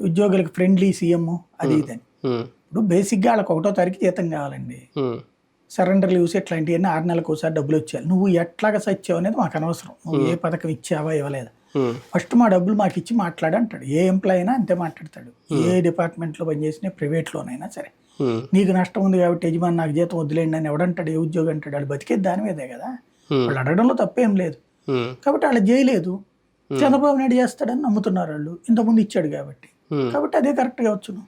ఉద్యోగులకు ఫ్రెండ్లీ సీఎం అది ఇదని. ఇప్పుడు బేసిక్గా వాళ్ళకి 1వ తారీఖు జీతం కావాలండి, సరెండర్ లీవ్స్ ఇట్లాంటివన్నీ 6 నెలలకు ఒకసారి డబ్బులు వచ్చేయాలి. నువ్వు ఎట్లాగా సచ్చావు అనేది మాకు అనవసరం, నువ్వు ఏ పథకం ఇచ్చావా ఇవ్వలేదా, ఫస్ట్ మా డబ్బులు మాకు ఇచ్చి మాట్లాడు అంటాడు. ఏ ఎంప్లాయ్ అయినా అంతే మాట్లాడతాడు, ఏ డిపార్ట్మెంట్లో పనిచేసినా ప్రైవేట్లోనైనా సరే. నీకు నష్టం ఉంది కాబట్టి యజమాని నాకు జీతం వదిలేండి అని ఎవడంటాడు? ఏ ఉద్యోగం అంటాడు? వాళ్ళు బతికేది దాని మీదే కదా. వాళ్ళు అడగడంలో తప్పేం లేదు. కాబట్టి వాళ్ళు చేయలేదు, చంద్రబాబు నాయుడు చేస్తాడని నమ్ముతున్నారు వాళ్ళు, ఇంతకుముందు ఇచ్చాడు కాబట్టి. కాబట్టి అదే కరెక్ట్గా వచ్చును.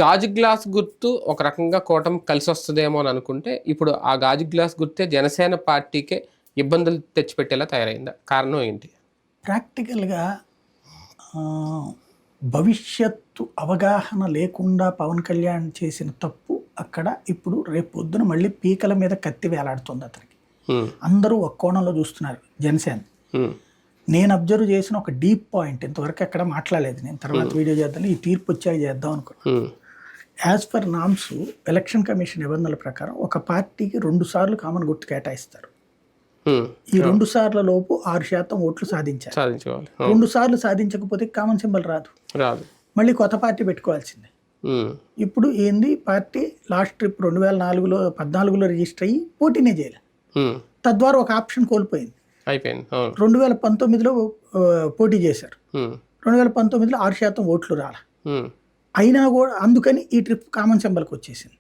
గాజు గ్లాస్ గుర్తు ఒక రకంగా కూటమి కలిసి వస్తుందేమో అని అనుకుంటే ఇప్పుడు ఆ గాజు గ్లాస్ గుర్తే జనసేన పార్టీకే ఇబ్బందులు తెచ్చిపెట్టేలా తయారైందా? కారణం ఏంటి? ప్రాక్టికల్గా భవిష్యత్తు అవగాహన లేకుండా పవన్ కళ్యాణ్ చేసిన తప్పు అక్కడ ఇప్పుడు రేపు పొద్దున మళ్ళీ పీకల మీద కత్తి వేలాడుతుంది అతనికి. అందరూ ఒక కోణంలో చూస్తున్నారు జనసేన. నేను అబ్జర్వ్ చేసిన ఒక డీప్ పాయింట్ ఇంతవరకు ఎక్కడ మాట్లాడలేదు, నేను తర్వాత వీడియో చేద్దాం, ఈ తీర్పు వచ్చాక చేద్దాం అనుకున్నాను. As per norms election commission నిబంధనల ప్రకారం ఒక పార్టీకి 2 సార్లు కామన్ గుర్తు కేటాయిస్తారు. ఈ 2 సార్ల లోపు 6% ఓట్లు సాధించాలి. 2 సార్లు సాధించకపోతే కామన్ సింబల్ రాదు, మళ్ళీ కొత్త పార్టీ పెట్టుకోవాల్సిందే. ఇప్పుడు ఏంది, పార్టీ లాస్ట్ ట్రిప్ 2014లో రిజిస్టర్ అయ్యి పోటీనే చేయాలి. తద్వారా ఒక ఆప్షన్ కోల్పోయింది. 2019లో పోటీ చేశారు, 2019లో 6% ఓట్లు రాల. అయినా కూడా అందుకని ఈ ట్రిప్ కామన్ సింబల్కి వచ్చేసింది.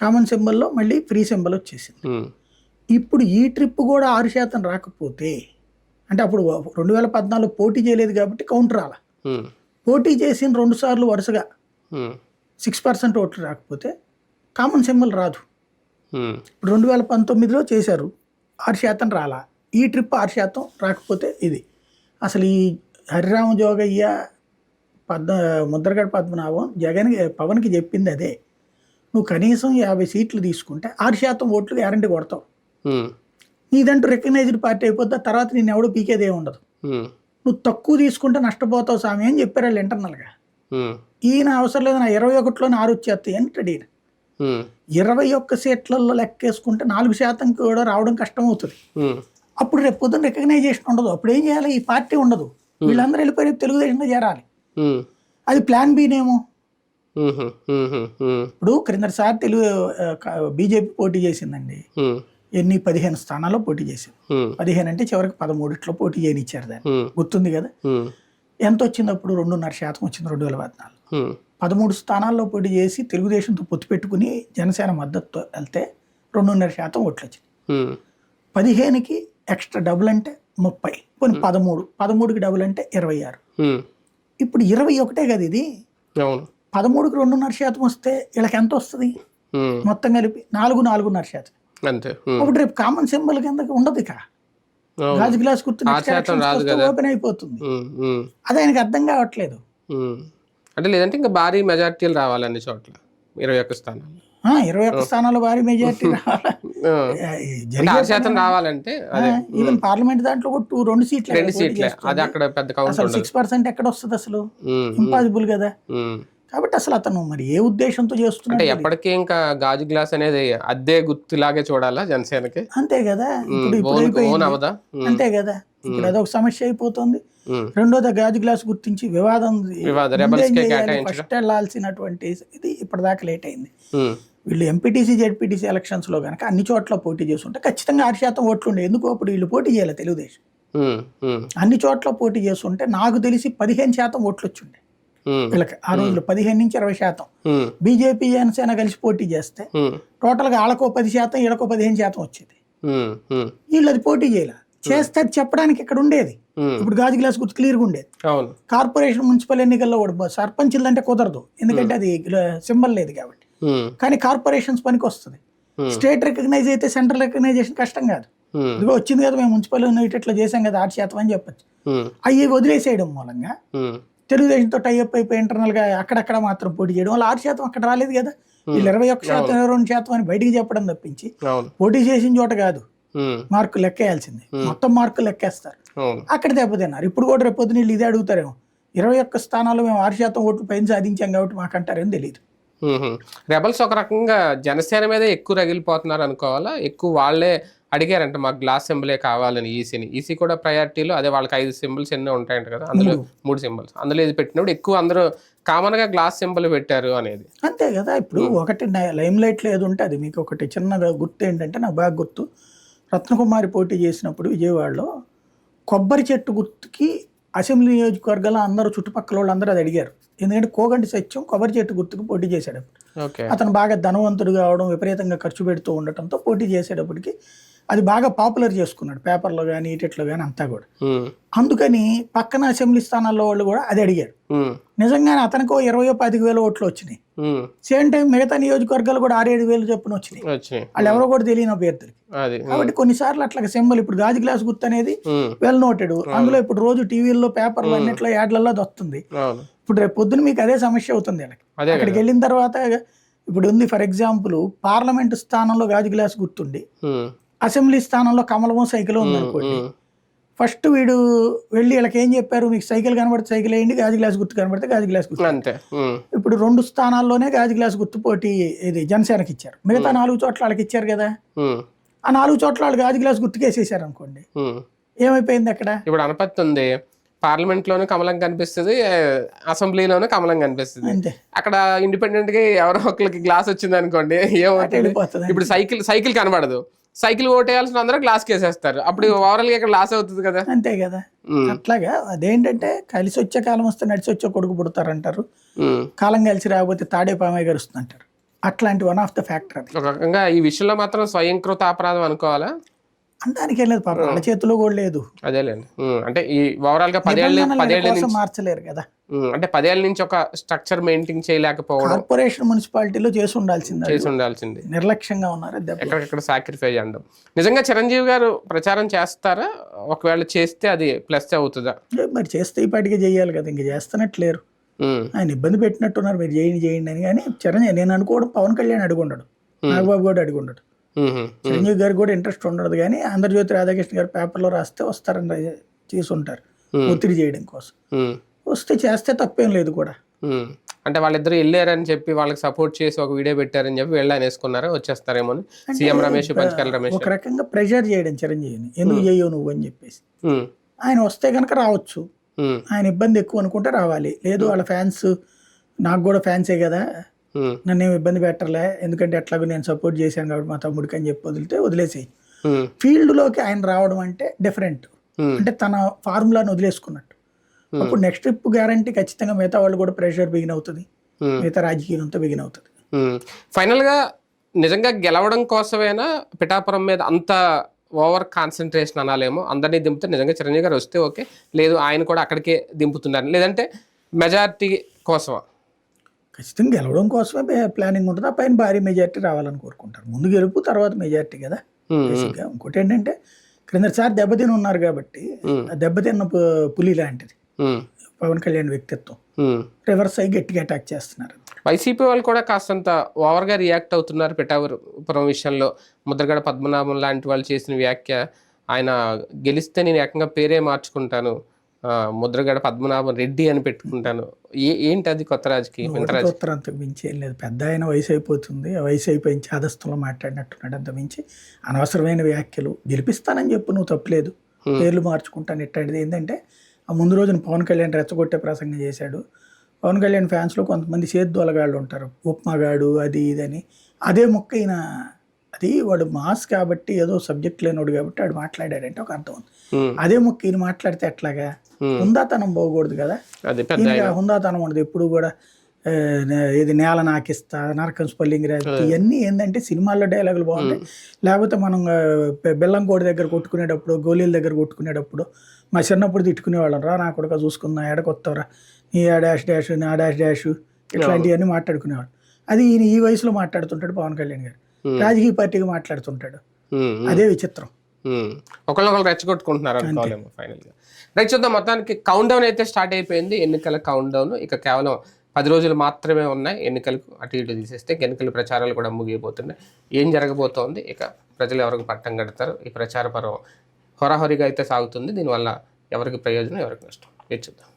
కామన్ సింబల్లో మళ్ళీ ఫ్రీ సింబల్ వచ్చేసింది. ఇప్పుడు ఈ ట్రిప్ కూడా 6% రాకపోతే అంటే అప్పుడు 2014 పోటీ చేయలేదు కాబట్టి కౌంటర్ రాల. పోటీ చేసిన 2 సార్లు వరుసగా 6% ఓట్లు రాకపోతే కామన్ సింబల్ రాదు. ఇప్పుడు 2019లో చేశారు, 6% రాలా. ఈ ట్రిప్ 6% రాకపోతే ఇది అసలు ఈ హరిరామ జోగయ్య ముద్రగడ పద్మనాభం పవన్కి చెప్పింది అదే. నువ్వు కనీసం 50 సీట్లు తీసుకుంటే 6% ఓట్లు గ్యారంటీ కొడతావు. నీదంటూ రికగ్నైజ్డ్ పార్టీ అయిపోద్దా, తర్వాత నేను ఎవడో పీకేదే ఉండదు. నువ్వు తక్కువ తీసుకుంటే నష్టపోతావు స్వామి అని చెప్పారు వాళ్ళు ఇంటర్నల్గా. ఈయన అవసరం లేదు, నా 21లోనే 6 వచ్చేస్తాయి అంటాడు ఈయన. 21 సీట్లలో లెక్కేసుకుంటే 4% కూడా రావడం కష్టం అవుతుంది. అప్పుడు రేపు పొద్దున్న రికగ్నైజేషన్ ఉండదు. అప్పుడు ఏం చేయాలి, ఈ పార్టీ ఉండదు, వీళ్ళందరూ వెళ్ళిపోయి తెలుగుదేశంలో చేరాలి. అది ప్లాన్ బీనేమో. ఇప్పుడు క్రిందసారి బీజేపీ పోటీ చేసిందండి, ఎన్ని 15 స్థానాల్లో పోటీ చేసింది. 15 అంటే చివరికి 13 పోటీ చేయనిచ్చారు దాన్ని, గుర్తుంది కదా. ఎంత వచ్చింది అప్పుడు? 2.5% వచ్చింది 2014. 13 స్థానాల్లో పోటీ చేసి తెలుగుదేశంతో పొత్తు పెట్టుకుని జనసేన మద్దతుతో వెళ్తే 2.5% ఓట్లు వచ్చింది. 15కి ఎక్స్ట్రా డబుల్ అంటే 30, పోనీ 13కి డబుల్ అంటే 26. ఇప్పుడు 21 కదా ఇది. 13కి 2.5% వస్తే వీళ్ళకి ఎంత వస్తుంది మొత్తం కలిపి? 4.5%. అప్పుడు రేపు కామన్ సింబల్ కింద ఉండదు. ఇక గాజు గ్లాస్ గుర్తు ఓపెన్ అయిపోతుంది. అది ఆయనకి అర్థం కావట్లేదు. అంటే లేదంటే ఇంకా భారీ మెజార్టీలు రావాలి అన్ని చోట్ల, 21 స్థానాలు. 21 స్థానాలు భారీ మెజార్టీ రావాలంటే ఈవెన్ పార్లమెంట్ దాంట్లో కూడా 2 సీట్లే. అది అక్కడ పెద్ద కౌంట్. 6% ఎక్కడ వస్తుంది అసలు? ఇంపాసిబుల్ కదా. కాబట్టి అసలు అతను మరి ఏ ఉద్దేశంతో చేస్తున్నాడు? అంటే ఎప్పటికీ ఇంకా గాజు గ్లాస్ అనేది అద్దె గుర్తులాగే చూడాలా జనసేనకి? అంతే కదా. అంతే కదా. ఇప్పుడు అదొక సమస్య అయిపోతుంది. రెండోది గాజు గ్లాస్ గుర్తించి ఫస్ట్ వెళ్లాల్సినటువంటి ఇది ఇప్పటిదాకా లేట్ అయింది. వీళ్ళు ఎంపీటీసీ జెడ్పీటీసీ ఎలక్షన్స్ లో కనుక అన్ని చోట్ల పోటీ చేస్తుంటే ఖచ్చితంగా 6% ఓట్లు ఉండే. ఎందుకు అప్పుడు వీళ్ళు పోటీ చేయాలి తెలుగుదేశం? అన్ని చోట్ల పోటీ చేస్తుంటే నాకు తెలిసి 15% ఓట్లు వచ్చిండే వీళ్ళకి ఆ రోజులు. 15 నుంచి 20%. బీజేపీ జనసేన కలిసి పోటీ చేస్తే టోటల్ గా వాళ్ళకో 10%, వీళ్ళకో 15% వచ్చేది. వీళ్ళు అది పోటీ చేయాలి. చేస్తే చెప్పడానికి ఇక్కడ ఉండేది. ఇప్పుడు గాజు గ్లాస్ గుర్తు క్లియర్గా ఉండేది. కార్పొరేషన్ మున్సిపల్ ఎన్నికల్లో సర్పంచ్లు అంటే కుదరదు, ఎందుకంటే అది సింబల్ లేదు కాబట్టి. కానీ కార్పొరేషన్స్ పనికి వస్తుంది. స్టేట్ రికగ్నైజ్ అయితే సెంట్రల్ రికగ్నైజేషన్ కష్టం కాదు. ఇదిగో వచ్చింది కదా, మేము మున్సిపల్ ఇట్లా చేసాం కదా 8% అని చెప్పచ్చు. అవి వదిలేసేయడం మూలంగా తెలుగుదేశంతో టైఅప్ అయిపోయి ఇంటర్నల్ గా అక్కడక్కడ మాత్రం పోటీ చేయడం వల్ల 6% అక్కడ రాలేదు కదా. వీళ్ళు 21%, 22% అని బయటికి చెప్పడం తప్పించి పోటీ చేసిన చోట కాదు మార్కులు లెక్కేయాల్సింది. మొత్తం మార్కులు లెక్కేస్తారు, అక్కడ దెబ్బతిన్నారు. ఇప్పుడు కూడా రేపు పొద్దున వీళ్ళు ఇదే అడుగుతారేమో, 21 స్థానాల్లో మేము 6% ఓట్లు పైన సాధించాం కాబట్టి మాకంటారేమో తెలియదు. రెబల్స్ ఒక రకంగా జనసేన మీద ఎక్కువ రగిలిపోతున్నారు అనుకోవాలా? ఎక్కువ వాళ్ళే అడిగారంట మాకు గ్లాస్ సింబలే కావాలని ఈసీ కూడా ప్రయారిటీలో అదే వాళ్ళకి 5 సింబల్స్ ఎన్నో ఉంటాయంట కదా, అందులో 3 సింబల్స్ అందులో ఇది పెట్టినప్పుడు ఎక్కువ అందరూ కామన్ గా గ్లాస్ సింబల్ పెట్టారు అనేది. అంతే కదా. ఇప్పుడు ఒకటి లైమ్ లైట్ లో ఏది ఉంటే అది. మీకు ఒకటి చిన్నగా గుర్తు ఏంటంటే, నాకు బాగా గుర్తు, రత్నకుమారి పోటీ చేసినప్పుడు విజయవాడలో కొబ్బరి చెట్టు గుర్తుకి అసెంబ్లీ నియోజకవర్గాల్లో అందరూ చుట్టుపక్కల వాళ్ళు అందరూ అది అడిగారు. ఎందుకంటే కోగంటి సత్యం కొబ్బరి చెట్టు గుర్తుకు పోటీ చేసేటప్పుడు అతను బాగా ధనవంతుడు కావడం, విపరీతంగా ఖర్చు పెడుతూ ఉండటంతో పోటీ చేసేటప్పటికి అది బాగా పాపులర్ చేసుకున్నాడు పేపర్లో కానీ ఇట్లో కానీ అంతా కూడా. అందుకని పక్కన అసెంబ్లీ స్థానాల్లో వాళ్ళు కూడా అది అడిగారు. నిజంగానే అతనికి 20,000-25,000 ఓట్లు వచ్చినాయి. సేమ్ టైం మిగతా నియోజకవర్గాలు కూడా 6-7 చొప్పున వచ్చినాయి. వాళ్ళు ఎవరో కూడా తెలియని అభ్యర్థులు. కాబట్టి కొన్నిసార్లు అట్లా సింబల్ ఇప్పుడు గాజు గ్లాస్ గుర్తు అనేది వెల్ నోటెడ్. అందులో ఇప్పుడు రోజు టీవీల్లో పేపర్లు అన్నిట్లో యాడ్లలో వస్తుంది. ఇప్పుడు రేపు పొద్దున మీకు అదే సమస్య అవుతుంది. అక్కడికి వెళ్ళిన తర్వాత ఇప్పుడు ఉంది, ఫర్ ఎగ్జాంపుల్ పార్లమెంట్ స్థానంలో గాజు గ్లాస్ గుర్తుండి అసెంబ్లీ స్థానంలో కమలమో సైకిల్ ఉందనుకోండి, ఫస్ట్ వీడు వెళ్ళి వీళ్ళకి ఏం చెప్పారు, మీకు సైకిల్ కనబడితే సైకిల్ వేయండి, గాజు గ్లాస్ గుర్తు కనబడితే గాజు గ్లాస్ గుర్తు. ఇప్పుడు 2 స్థానాల్లోనే గాజు గ్లాస్ గుర్తు పోటీ ఇది జనసేనకి ఇచ్చారు. మిగతా 4 చోట్ల వాళ్ళకి ఇచ్చారు కదా. ఆ 4 చోట్ల వాళ్ళు గాజు గ్లాస్ గుర్తుకేసేసారు అనుకోండి, ఏమైపోయింది అక్కడ? ఇప్పుడు అనపత్తి ఉంది, పార్లమెంట్ లోనే కమలం కనిపిస్తుంది, అసెంబ్లీలోనే కమలం కనిపిస్తుంది. అక్కడ ఇండిపెండెంట్ గా ఎవరో ఒకరికి గ్లాస్ వచ్చింది అనుకోండి, ఏమవుతుంది? ఇప్పుడు సైకిల్ కనబడదు, సైకిల్ ఓటేయాల్సిన అందరూ గ్లాస్ కేసేస్తారు, అప్పుడు ఓవరాల్ గా ఇక్కడ లాస్ అవుతుంది కదా. అంతే కదా. అట్లాగా అదేంటంటే కలిసి వచ్చే కాలం వస్తే నడిచి వచ్చే కొడుకు పుడతారంటారు, కాలం కలిసి రాకపోతే తాడే పామే గరుస్తుంది అంటారు. అట్లాంటి వన్ ఆఫ్ ద ఫ్యాక్టర్. ఒక రకంగా ఈ విషయంలో మాత్రం స్వయంకృత అపరాధం అనుకోవాలా? అనడానికి ఏం లేదు పాపం, వాళ్ళ చేతిలో కూడా లేదు. అదేలేండి. అంటే ఈ ఓవరాల్ గా 10 ఏళ్ళ కోసం మార్చలేరు కదా. అంటే 10 ఏళ్ళ నుంచి ఒక స్ట్రక్చర్ మెయింటైన్ చేయలేకపోవడం, కార్పొరేషన్ మున్సిపాలిటీలో చేసి ఉండాల్సింది నిర్లక్ష్యంగా ఉన్నారు. ఎక్కడెక్కడ సాక్రిఫై చేయడం. నిజంగా చిరంజీవి గారు ప్రచారం చేస్తారా? ఒకవేళ చేస్తే అది ప్లస్ అవుతుందా? మరి చేస్తే ఈ పాటిగా చేయాలి కదా, ఇంక చేస్తున్నట్లేరు. ఆయన ఇబ్బంది పెట్టినట్టున్నారు, మీరు చేయండి అని. కానీ చిరంజీవి నేను అనుకోవడం పవన్ కళ్యాణ్ అడుగుండడు, నాగబాబు కూడా అడుగుండడు, చిరంజీవి గారికి కూడా ఇంట్రెస్ట్ ఉండదు. కానీ ఆంధ్రజ్యోతి రాధాకృష్ణ గారు పేపర్లో రాస్తే వస్తారని చేసి ఉంటారు, ఒత్తిడి చేయడం కోసం. వస్తే చేస్తే తప్పేం లేదు కూడా. అంటే వాళ్ళిద్దరు వెళ్ళారని చెప్పి వాళ్ళకి సపోర్ట్ చేసి ఒక వీడియో పెట్టారని చెప్పి వెళ్ళని వేసుకున్నారా, వచ్చేస్తారేమో సీఎం రమేష్, పంచకర్ల రమేష్ ఒక రకంగా ప్రెషర్ చేయడం చిరంజీవిని, ఎందుకు చెయ్యవు నువ్వు అని చెప్పేసి. ఆయన వస్తే కనుక రావచ్చు, ఆయన ఇబ్బంది ఎక్కువ అనుకుంటే రావాలి. లేదు వాళ్ళ ఫ్యాన్స్, నాకు కూడా ఫ్యాన్సే కదా, నన్ను ఏమి ఇబ్బంది పెట్టర్లే, ఎందుకంటే ఎట్లాగో నేను సపోర్ట్ చేశాను కాబట్టి మా తమ్ముడికి అని చెప్పి వదిలేసేయి. ఫీల్డ్లోకి ఆయన రావడం అంటే డిఫరెంట్, అంటే తన ఫార్ములాని వదిలేసుకున్నట్టు. అప్పుడు నెక్స్ట్ ట్రిప్ గ్యారంటీ ఖచ్చితంగా మిగతా వాళ్ళు కూడా ప్రెషర్ బిగిన్ అవుతుంది, మిగతా రాజకీయం అంతా బిగిన్ అవుతుంది. ఫైనల్ గా నిజంగా గెలవడం కోసమేనా పిఠాపురం మీద అంత ఓవర్ కాన్సన్ట్రేషన్ అనాలేమో? అందరినీ దింపుతే నిజంగా చిరంజీవి గారు వస్తే ఓకే, లేదు ఆయన కూడా అక్కడికే దింపుతున్నారు, లేదంటే మెజారిటీ కోసమా? ఖచ్చితంగా గెలవడం కోసమే ప్లానింగ్ ఉంటుంది. ఆ పైన భారీ మెజారిటీ రావాలని కోరుకుంటారు. ముందు గెలుపు తర్వాత మెజారిటీ కదా బేసిక్గా. ఇంకోటి ఏంటంటే క్రిందసారి దెబ్బతిని ఉన్నారు కాబట్టి, ఆ దెబ్బతిన్న పులి లాంటిది పవన్ కళ్యాణ్ వ్యక్తిత్వం, రివర్స్ అయ్యి గట్టిగా అటాక్ చేస్తున్నారు. వైసీపీ వాళ్ళు కూడా కాస్తంత ఓవర్గా రియాక్ట్ అవుతున్నారు పిఠాపురం విషయంలో. ముద్రగడ పద్మనాభం లాంటి వాళ్ళు చేసిన వ్యాఖ్య, ఆయన గెలిస్తే నేను ఏకంగా పేరే మార్చుకుంటాను, ముద్రగడ పద్మనాభం రెడ్డి అని పెట్టుకుంటాను. ఏంటి అది కొత్త రాజకీయం? అంతకు మించి ఏం లేదు. పెద్ద ఆయన వయసు అయిపోతుంది, ఆ వయసు అయిపోయిన చాదస్తంలో మాట్లాడినట్టున్నాడు. అంత మించి అనవసరమైన వ్యాఖ్యలు. గెలిపిస్తానని చెప్పు, నువ్వు తప్పలేదు, పేర్లు మార్చుకుంటాను ఇట్లాంటిది. ఏంటంటే ఆ ముందు రోజున పవన్ కళ్యాణ్ రెచ్చగొట్టే ప్రసంగం చేశాడు. పవన్ కళ్యాణ్ ఫ్యాన్స్లో కొంతమంది చేద్దోలగాళ్ళు ఉంటారు, ఉప్మాగాడు అది ఇదని. అదే మొక్క ఈయన, అది వాడు మాస్ కాబట్టి, ఏదో సబ్జెక్ట్ లేనోడు కాబట్టి వాడు మాట్లాడాడంటే ఒక అర్థం ఉంది. అదే మొక్క ఈయన మాట్లాడితే ఎట్లాగా? హుందాతనం పోకూడదు కదా, హుందాతనం ఉండదు ఎప్పుడు కూడా. ఇది నేల నాకిస్తా, నరకం స్పెల్లింగ్ రాదు, ఇవన్నీ ఏంటంటే సినిమాల్లో డైలాగులు బాగుంటాయి. లేకపోతే మనం బెల్లంకోడి దగ్గర కొట్టుకునేటప్పుడు, గోళీల దగ్గర కొట్టుకునేటప్పుడు మా చిన్నప్పుడు తిట్టుకునేవాళ్ళం, రా నా కొడుక చూసుకుందాం, ఎడకొత్తవరా నీ ఆ డాష్ డాష్ నా డాష్ డాష్, ఇట్లాంటివన్నీ మాట్లాడుకునేవాడు. అది ఈయన ఈ వయసులో మాట్లాడుతుంటాడు పవన్ కళ్యాణ్ గారు, రాజకీయ పార్టీగా మాట్లాడుతుంటాడు. అదే విచిత్రం. ఒకళ్ళొకళ్ళు రెచ్చగొట్టుకుంటున్నారు అనుకోవాలేమో ఫైనల్గా. రైట్, చూద్దాం. మొత్తానికి కౌంట్ డౌన్ అయితే స్టార్ట్ అయిపోయింది, ఎన్నికల కౌంట్ డౌన్. ఇక కేవలం 10 రోజులు మాత్రమే ఉన్నాయి ఎన్నికలకు, అటు ఇటు తీసేస్తే. ఎన్నికల ప్రచారాలు కూడా ముగిపోతున్నాయి. ఏం జరగబోతోంది, ఇక ప్రజలు ఎవరికి పట్టం కడతారు, ఈ ప్రచార పర్వం హోరాహోరీగా అయితే సాగుతుంది. దీనివల్ల ఎవరికి ప్రయోజనం, ఎవరికి నష్టం, చూద్దాం.